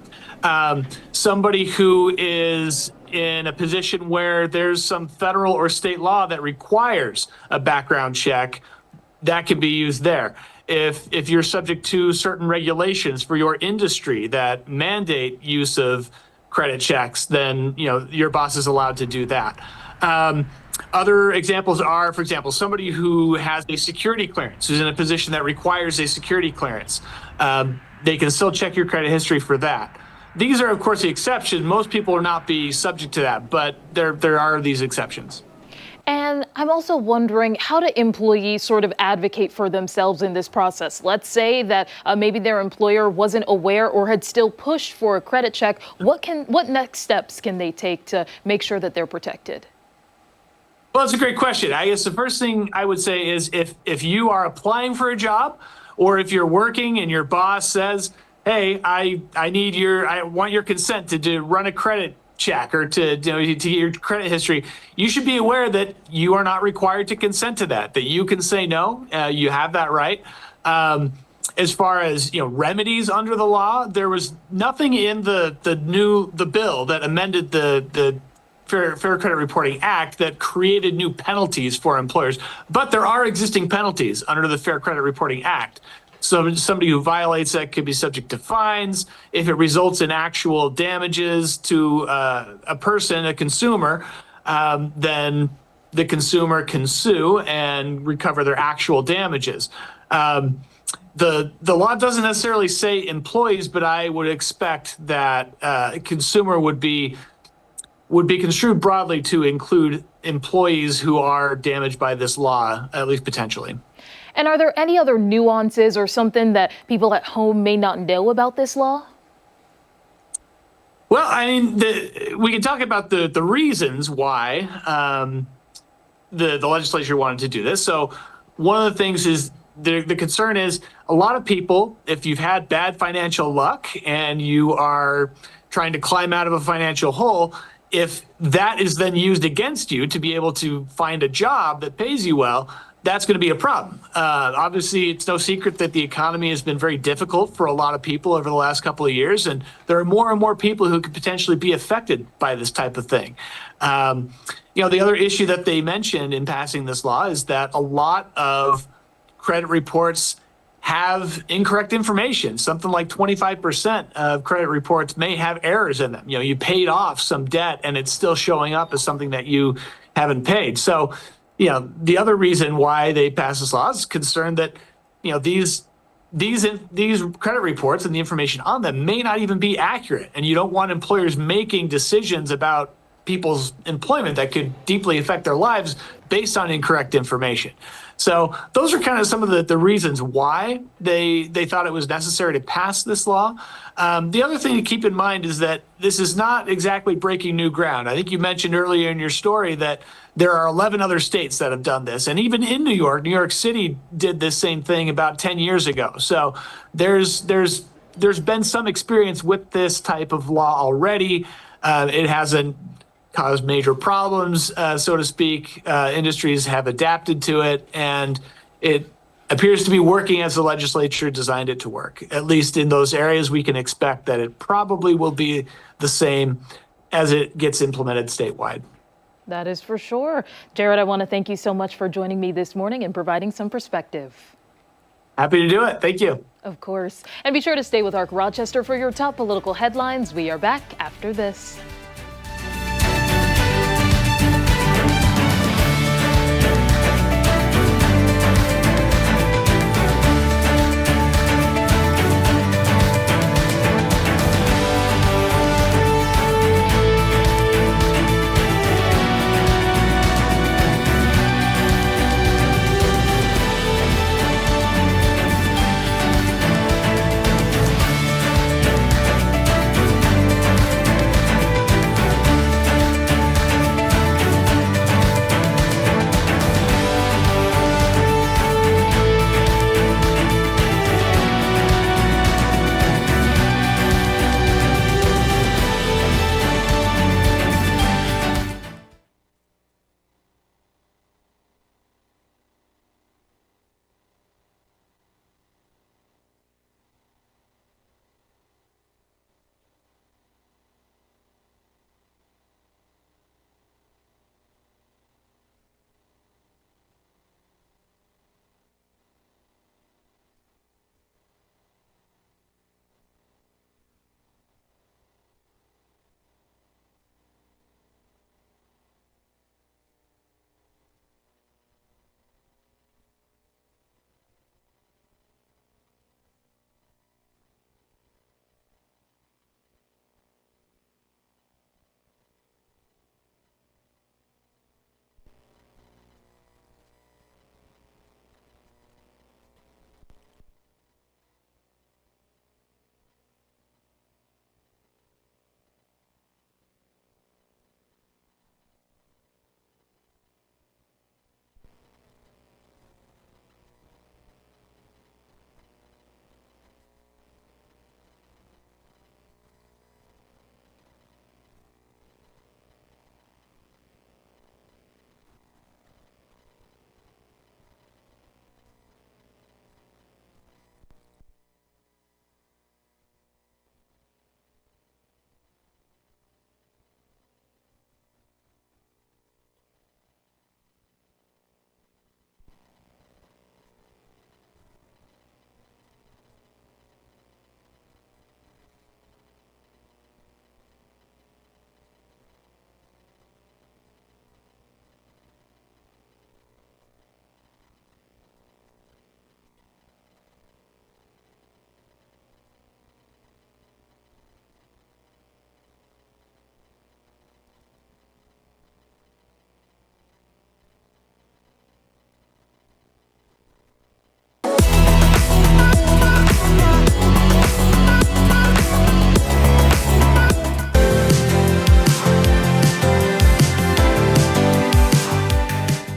Somebody who is in a position where there's some federal or state law that requires a background check, that can be used there. If you're subject to certain regulations for your industry that mandate use of credit checks, then your boss is allowed to do that. Other examples are, for example, somebody who has a security clearance, who's in a position that requires a security clearance. They can still check your credit history for that. These are, of course, the exceptions. Most people will not be subject to that, but there are these exceptions. And I'm also wondering, how do employees sort of advocate for themselves in this process? Let's say that maybe their employer wasn't aware or had still pushed for a credit check. What next steps can they take to make sure that they're protected? Well, that's a great question. I guess the first thing I would say is if you are applying for a job, or if you're working and your boss says, hey, I want your consent to run a credit check or to get your credit history, you should be aware that you are not required to consent to that you can say no. You have that right. As far as remedies under the law, there was nothing in the bill that amended the Fair Credit Reporting Act that created new penalties for employers, but there are existing penalties under the Fair Credit Reporting Act. So somebody who violates that could be subject to fines. If it results in actual damages to a person, a consumer, then the consumer can sue and recover their actual damages. The law doesn't necessarily say employees, but I would expect that a consumer would be construed broadly to include employees who are damaged by this law, at least potentially. And are there any other nuances or something that people at home may not know about this law? Well, I mean, we can talk about the reasons why the legislature wanted to do this. So one of the things is the concern is a lot of people, if you've had bad financial luck and you are trying to climb out of a financial hole, if that is then used against you to be able to find a job that pays you well, that's going to be a problem. Obviously, it's no secret that the economy has been very difficult for a lot of people over the last couple of years, and there are more and more people who could potentially be affected by this type of thing. The other issue that they mentioned in passing this law is that a lot of credit reports have incorrect information. Something like 25% of credit reports may have errors in them. You paid off some debt and it's still showing up as something that you haven't paid. So, the other reason why they passed this law is concerned that, these credit reports and the information on them may not even be accurate. And you don't want employers making decisions about people's employment that could deeply affect their lives based on incorrect information. So those are kind of some of the reasons why they thought it was necessary to pass this law. The other thing to keep in mind is that this is not exactly breaking new ground. I think you mentioned earlier in your story that there are 11 other states that have done this. And even in New York City did this same thing about 10 years ago. So there's been some experience with this type of law already. It hasn't caused major problems, so to speak. Industries have adapted to it, and it appears to be working as the legislature designed it to work. At least in those areas, we can expect that it probably will be the same as it gets implemented statewide. That is for sure. Jared, I want to thank you so much for joining me this morning and providing some perspective. Happy to do it. Thank you. Of course. And be sure to stay with ARC Rochester for your top political headlines. We are back after this.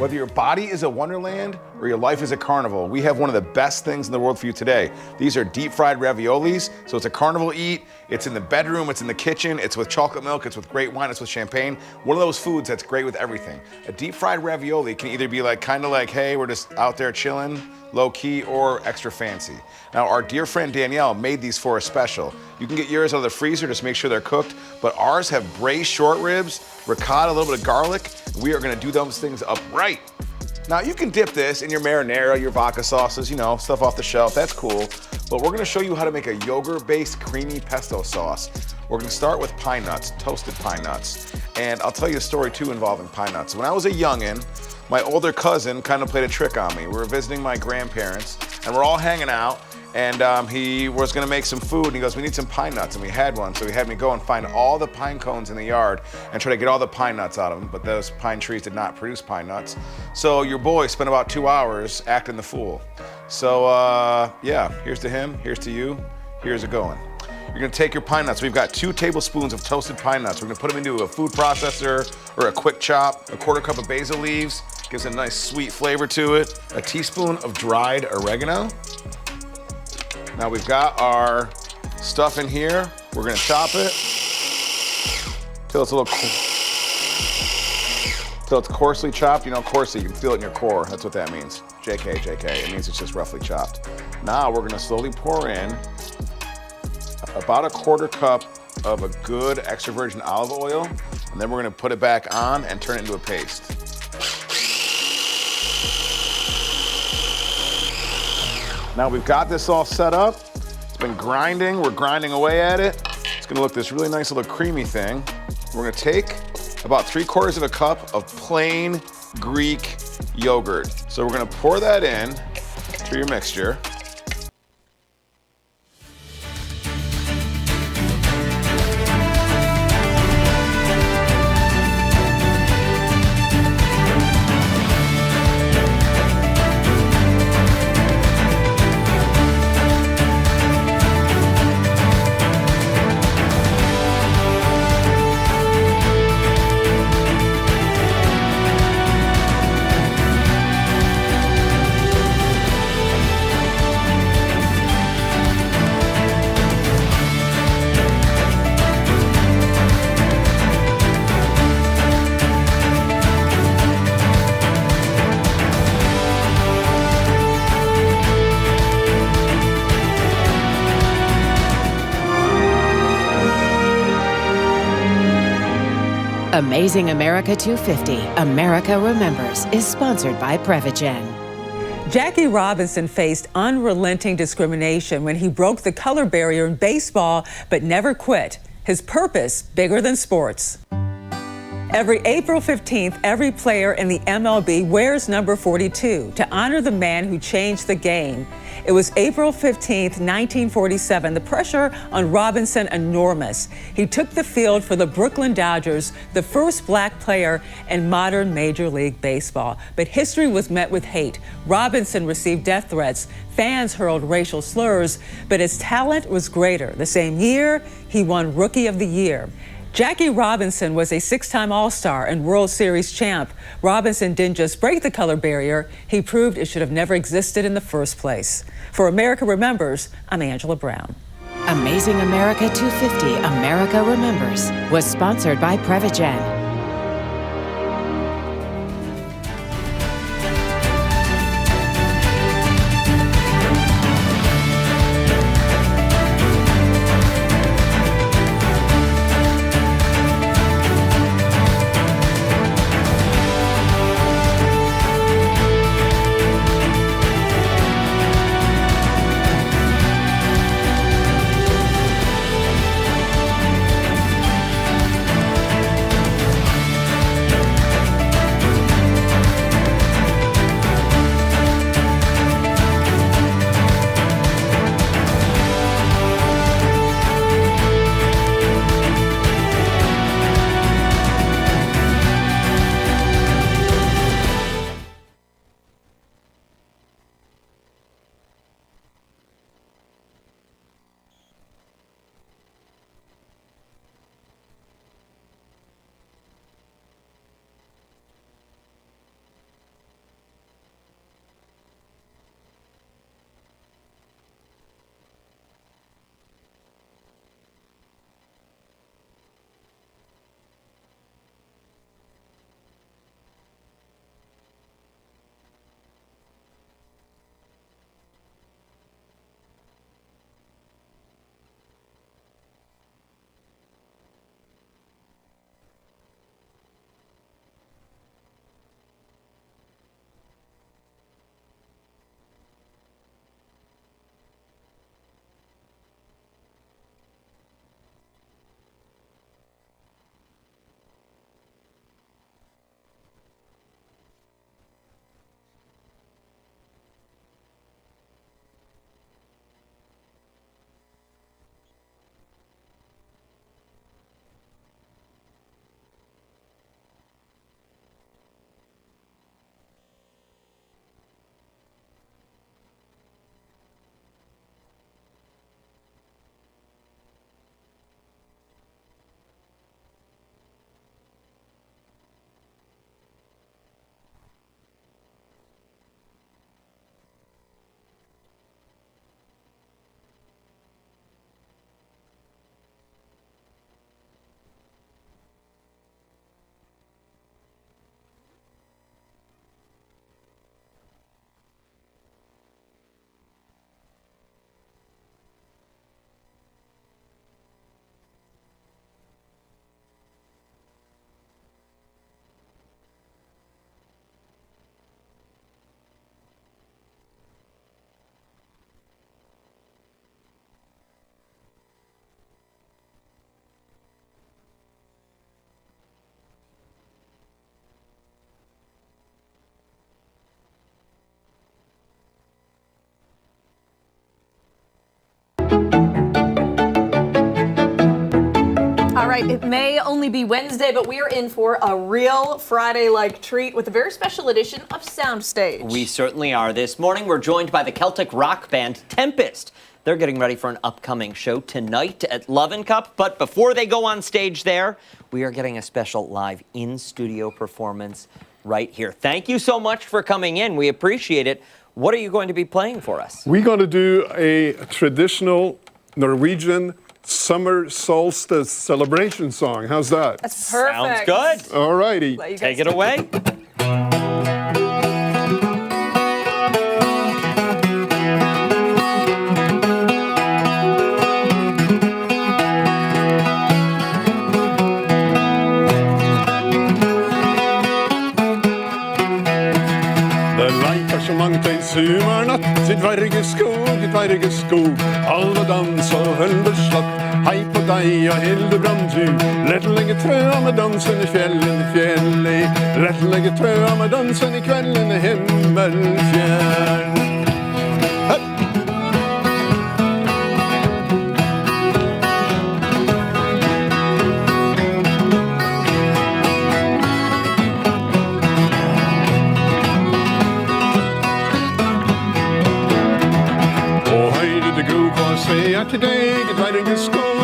Whether your body is a wonderland or your life is a carnival, we have one of the best things in the world for you today. These are deep fried raviolis, so it's a carnival eat. It's in the bedroom, it's in the kitchen, it's with chocolate milk, it's with great wine, it's with champagne. One of those foods that's great with everything. A deep fried ravioli can either be like, kind of like, hey, we're just out there chilling, low key, or extra fancy. Now, our dear friend Danielle made these for us special. You can get yours out of the freezer, just make sure they're cooked, but ours have braised short ribs, ricotta, a little bit of garlic. We are gonna do those things up right. Now, you can dip this in your marinara, your vodka sauces, you know, stuff off the shelf, that's cool. But we're gonna show you how to make a yogurt-based creamy pesto sauce. We're gonna start with pine nuts, toasted pine nuts. And I'll tell you a story too involving pine nuts. When I was a youngin', my older cousin kind of played a trick on me. We were visiting my grandparents and we're all hanging out, and he was gonna make some food and he goes, we need some pine nuts, and we had one. So he had me go and find all the pine cones in the yard and try to get all the pine nuts out of them, but those pine trees did not produce pine nuts. So your boy spent about 2 hours acting the fool. So yeah, here's to him, here's to you, here's it going. You're gonna take your pine nuts. We've got 2 tablespoons of toasted pine nuts. We're gonna put them into a food processor or a quick chop, a 1/4 cup of basil leaves, gives a nice sweet flavor to it, a teaspoon of dried oregano. Now we've got our stuff in here. We're gonna chop it till it's a little, till it's coarsely chopped. You know, coarsely, you can feel it in your core. That's what that means. JK, JK, it means it's just roughly chopped. Now we're gonna slowly pour in about a 1/4 cup of a good extra virgin olive oil, and then we're gonna put it back on and turn it into a paste. Now we've got this all set up. It's been grinding, we're grinding away at it. It's gonna look this really nice little creamy thing. We're gonna take about 3/4 cup of plain Greek yogurt. So we're gonna pour that in to your mixture. Amazing America 250, America Remembers, is sponsored by Prevagen. Jackie Robinson faced unrelenting discrimination when he broke the color barrier in baseball, but never quit. His purpose, bigger than sports. Every April 15th, every player in the MLB wears number 42 to honor the man who changed the game. It was April 15th, 1947. The pressure on Robinson enormous. He took the field for the Brooklyn Dodgers, the first black player in modern Major League Baseball. But history was met with hate. Robinson received death threats. Fans hurled racial slurs, but his talent was greater. The same year, he won Rookie of the Year. Jackie Robinson was a 6-time All-Star and World Series champ. Robinson didn't just break the color barrier, he proved it should have never existed in the first place. For America Remembers, I'm Angela Brown. Amazing America 250, America Remembers, was sponsored by Prevagen. right. It may only be Wednesday, but we are in for a real Friday-like treat with a very special edition of Soundstage. We certainly are. This morning, we're joined by the Celtic rock band Tempest. They're getting ready for an upcoming show tonight at Love and Cup. But before they go on stage there, we are getting a special live in-studio performance right here. Thank you so much for coming in. We appreciate it. What are you going to be playing for us? We're going to do a traditional Norwegian summer solstice celebration song. How's that? That's perfect. Sounds good. All righty. Take it away. Så mangt en sumarnatt I dvergeskog Alle dans og hølleslatt Hei på deg og Hildebrand du Lettlegge trøa med dansen I fjellen Lettlegge trøa med dansen I kvelden I himmelfjern Jeg til deg, dvergeskog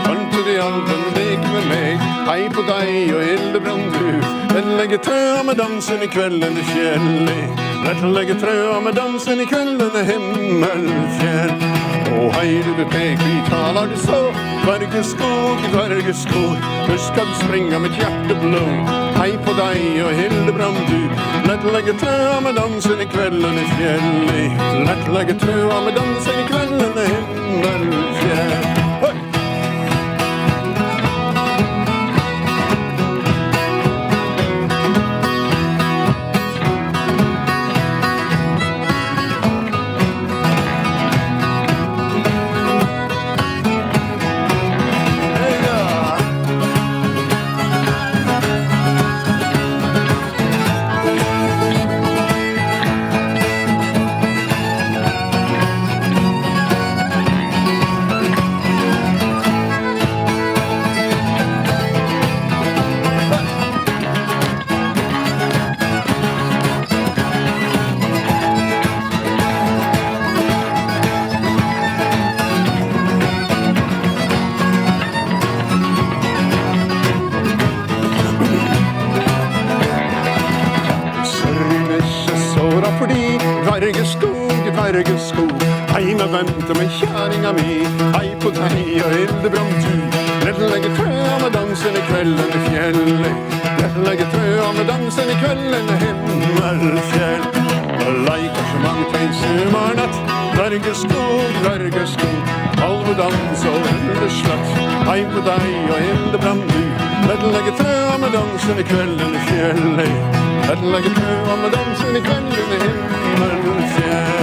Kom til de alven, lek med meg Hei på deg og Hildebrand du Lettlegge trøa med dansen I kvelden I fjellet Lettlegge trøa med dansen I kvelden I himmelfjern hei du pek, vi taler det så Dvergeskog Først skal du springe mitt hjerte blå Hei på deg og Hildebrand du Lettlegge trøa med dansen I kvelden I fjellet Lettlegge trøa med dansen I kvelden I himmelfjern Dvergeskog Hei med vente med kjæringa mi Hei på deg og Hildebrand du Lettlegge trøa med dansen I kvelden I fjellet Lettlegge trøa med dansen I kvelden I himmelfjell Leikar så mangt en sumarnatt Dvergeskog Alvedans og hølleslatt Hei på deg og Hildebrand du Lettlegge trøa med dansen I kvelden I fjellet Lettlegge trøa med dansen I kvelden I himmelfjell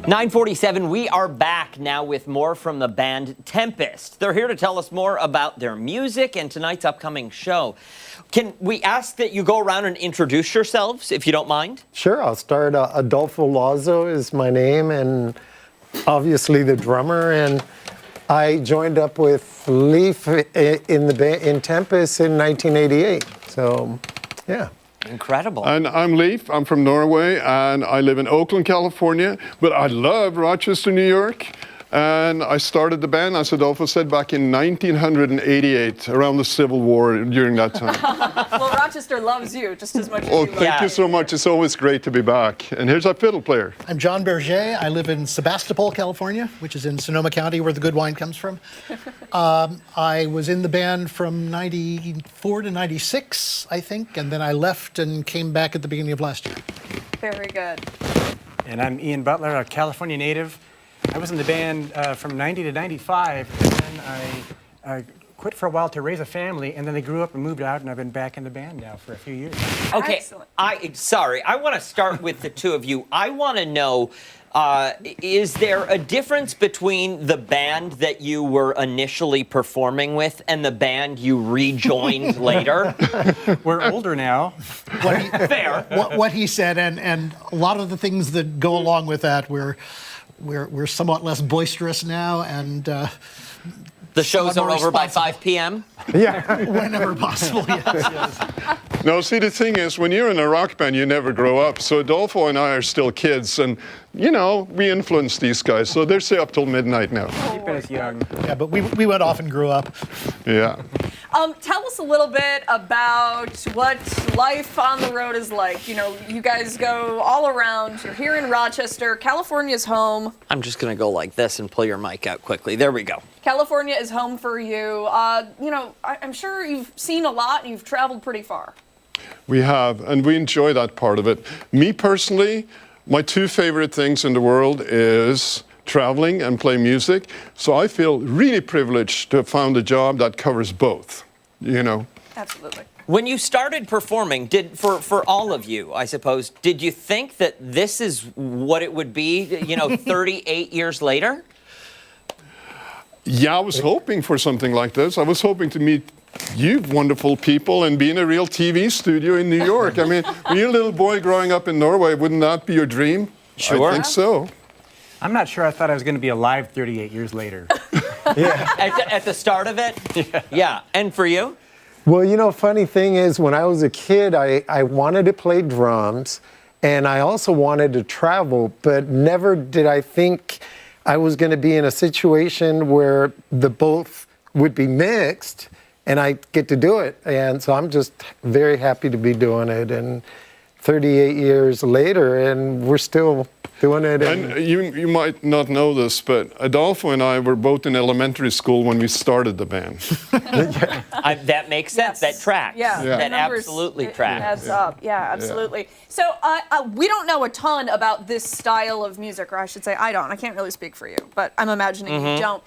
9:47, we are back now with more from the band Tempest. They're here to tell us more about their music and tonight's upcoming show. Can we ask that you go around and introduce yourselves, if you don't mind? Sure, I'll start. Adolfo Lazo is my name, and obviously the drummer. And I joined up with Leif in Tempest in 1988. So, yeah. Incredible. And I'm Leif. I'm from Norway, and I live in Oakland, California. But I love Rochester, New York. And I started the band, as Adolfo said, back in 1988, around the Civil War during that time. Well, Rochester loves you just as much as Oh, you love thank you so much. It's always great to be back. And here's our fiddle player. I'm John Berger. I live in Sebastopol, California, which is in Sonoma County, where the good wine comes from. I was in the band from 94 to 96, I think, and then I left and came back at the beginning of last year. Very good. And I'm Ian Butler, a California native. I was in the band from 90 to 95, and then I quit for a while to raise a family, and then they grew up and moved out, and I've been back in the band now for a few years. Okay, I want to start with the two of you. I want to know, is there a difference between the band that you were initially performing with and the band you rejoined later? We're older now. Fair. What he said, and a lot of the things that go along with that, we're somewhat less boisterous now, and the shows are over by 5 p.m.? Yeah. Whenever possible, yes. No, see, the thing is, when you're in a rock band, you never grow up. So Adolfo and I are still kids, and, you know, we influence these guys. So they stay up till midnight now. Keeping us young. Yeah, but we went off and grew up. Yeah. Tell us a little bit about what life on the road is like. You know, you guys go all around. You're here in Rochester. California's home. I'm just going to go like this and pull your mic out quickly. There we go. California is home for you. You know, I'm sure you've seen a lot and you've traveled pretty far. We have, and we enjoy that part of it. Me personally, my two favorite things in the world is traveling and play music. So I feel really privileged to have found a job that covers both, you know. Absolutely. When you started performing, for all of you, I suppose, did you think that this is what it would be, you know, 38 years later? Yeah, I was hoping for something like this. I was hoping to meet you wonderful people and be in a real TV studio in New York. I mean, when you're a little boy growing up in Norway, wouldn't that be your dream? Sure. I think so. I'm not sure I thought I was going to be alive 38 years later. Yeah. At the start of it? Yeah. And for you? Well, you know, funny thing is, when I was a kid, I wanted to play drums, and I also wanted to travel, but never did I think I was going to be in a situation where the both would be mixed, and I get to do it. And so I'm just very happy to be doing it. And 38 years later, and we're still doing it. And you might not know this, but Adolfo and I were both in elementary school when we started the band. That makes sense. That tracks. Yeah. That Numbers, absolutely it tracks. adds up. Yeah, absolutely. So we don't know a ton about this style of music, or I should say I don't. I can't really speak for you, but I'm imagining you don't.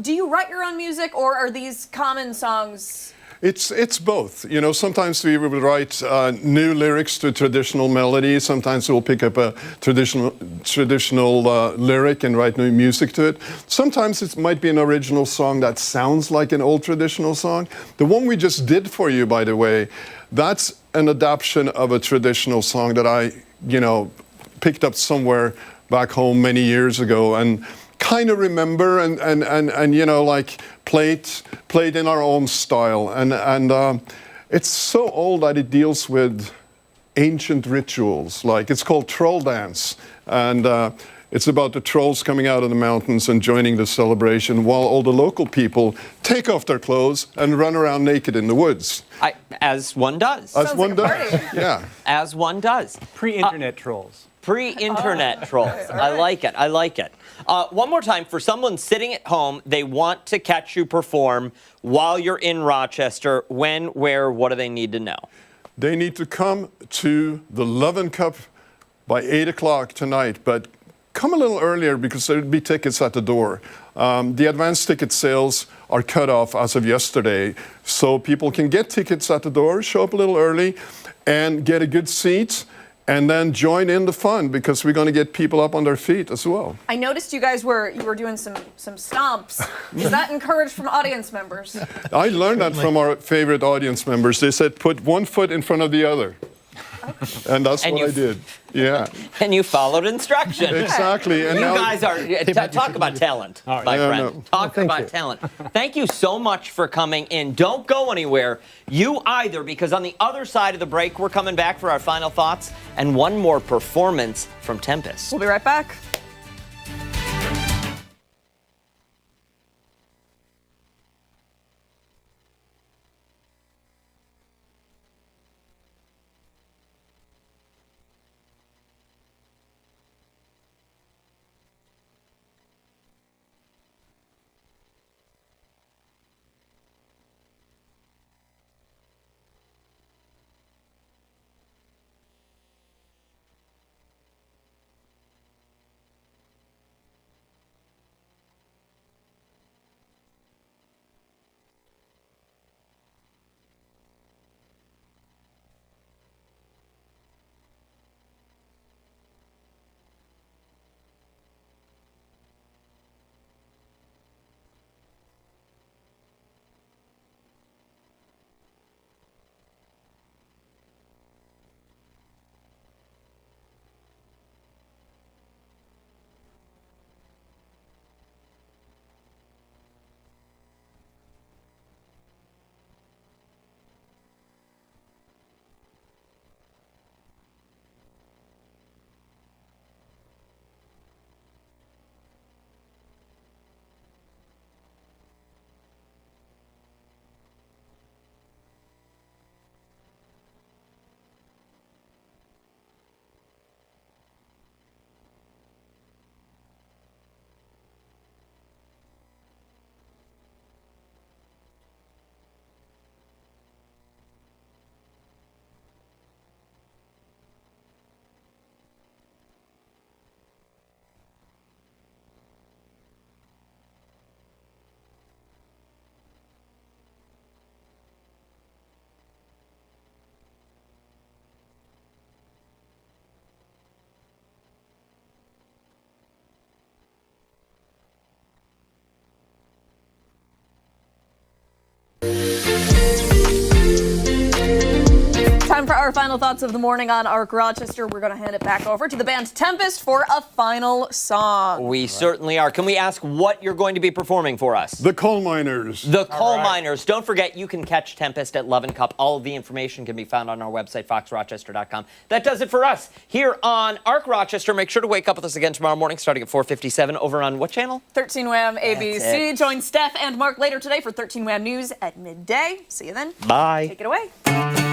Do you write your own music, or are these common songs? It's both. You know, sometimes we will write new lyrics to traditional melodies. Sometimes we'll pick up a traditional lyric and write new music to it. Sometimes it might be an original song that sounds like an old traditional song. The one we just did for you, by the way, that's an adaptation of a traditional song that I, you know, picked up somewhere back home many years ago and kind of remember and you know, like played in our own style. And it's so old that it deals with ancient rituals. Like, it's called Troll Dance. And it's about the trolls coming out of the mountains and joining the celebration while all the local people take off their clothes and run around naked in the woods. As one does. As one does, yeah. As one does. Pre-internet trolls. Pre-internet trolls. I like it. I like it. One more time, for someone sitting at home, they want to catch you perform while you're in Rochester. When, where, what do they need to know? They need to come to the Love and Cup by 8 o'clock tonight, but come a little earlier because there'll be tickets at the door. The advance ticket sales are cut off as of yesterday, so people can get tickets at the door, show up a little early, and get a good seat, and then join in the fun because we're going to get people up on their feet as well. I noticed you guys were doing some stomps. Is that encouraged from audience members? I learned that from our favorite audience members. They said, put one foot in front of the other. And that's what I did. Yeah. And you followed instructions. Exactly. And you now, guys are, talk about talent, my friend. Talk about talent. Thank you so much for coming in. Don't go anywhere. You either, because on the other side of the break, we're coming back for our final thoughts and one more performance from Tempest. We'll be right back. Time for our final thoughts of the morning on Arc Rochester. We're going to hand it back over to the band Tempest for a final song. We certainly are. Can we ask what you're going to be performing for us? The Coal Miners. The Coal Miners. Don't forget, you can catch Tempest at Love and Cup. All of the information can be found on our website, foxrochester.com. That does it for us here on Arc Rochester. Make sure to wake up with us again tomorrow morning, starting at 4:57 over on what channel? 13 Wham ABC. Join Steph and Mark later today for 13 Wham News at midday. See you then. Bye. Take it away.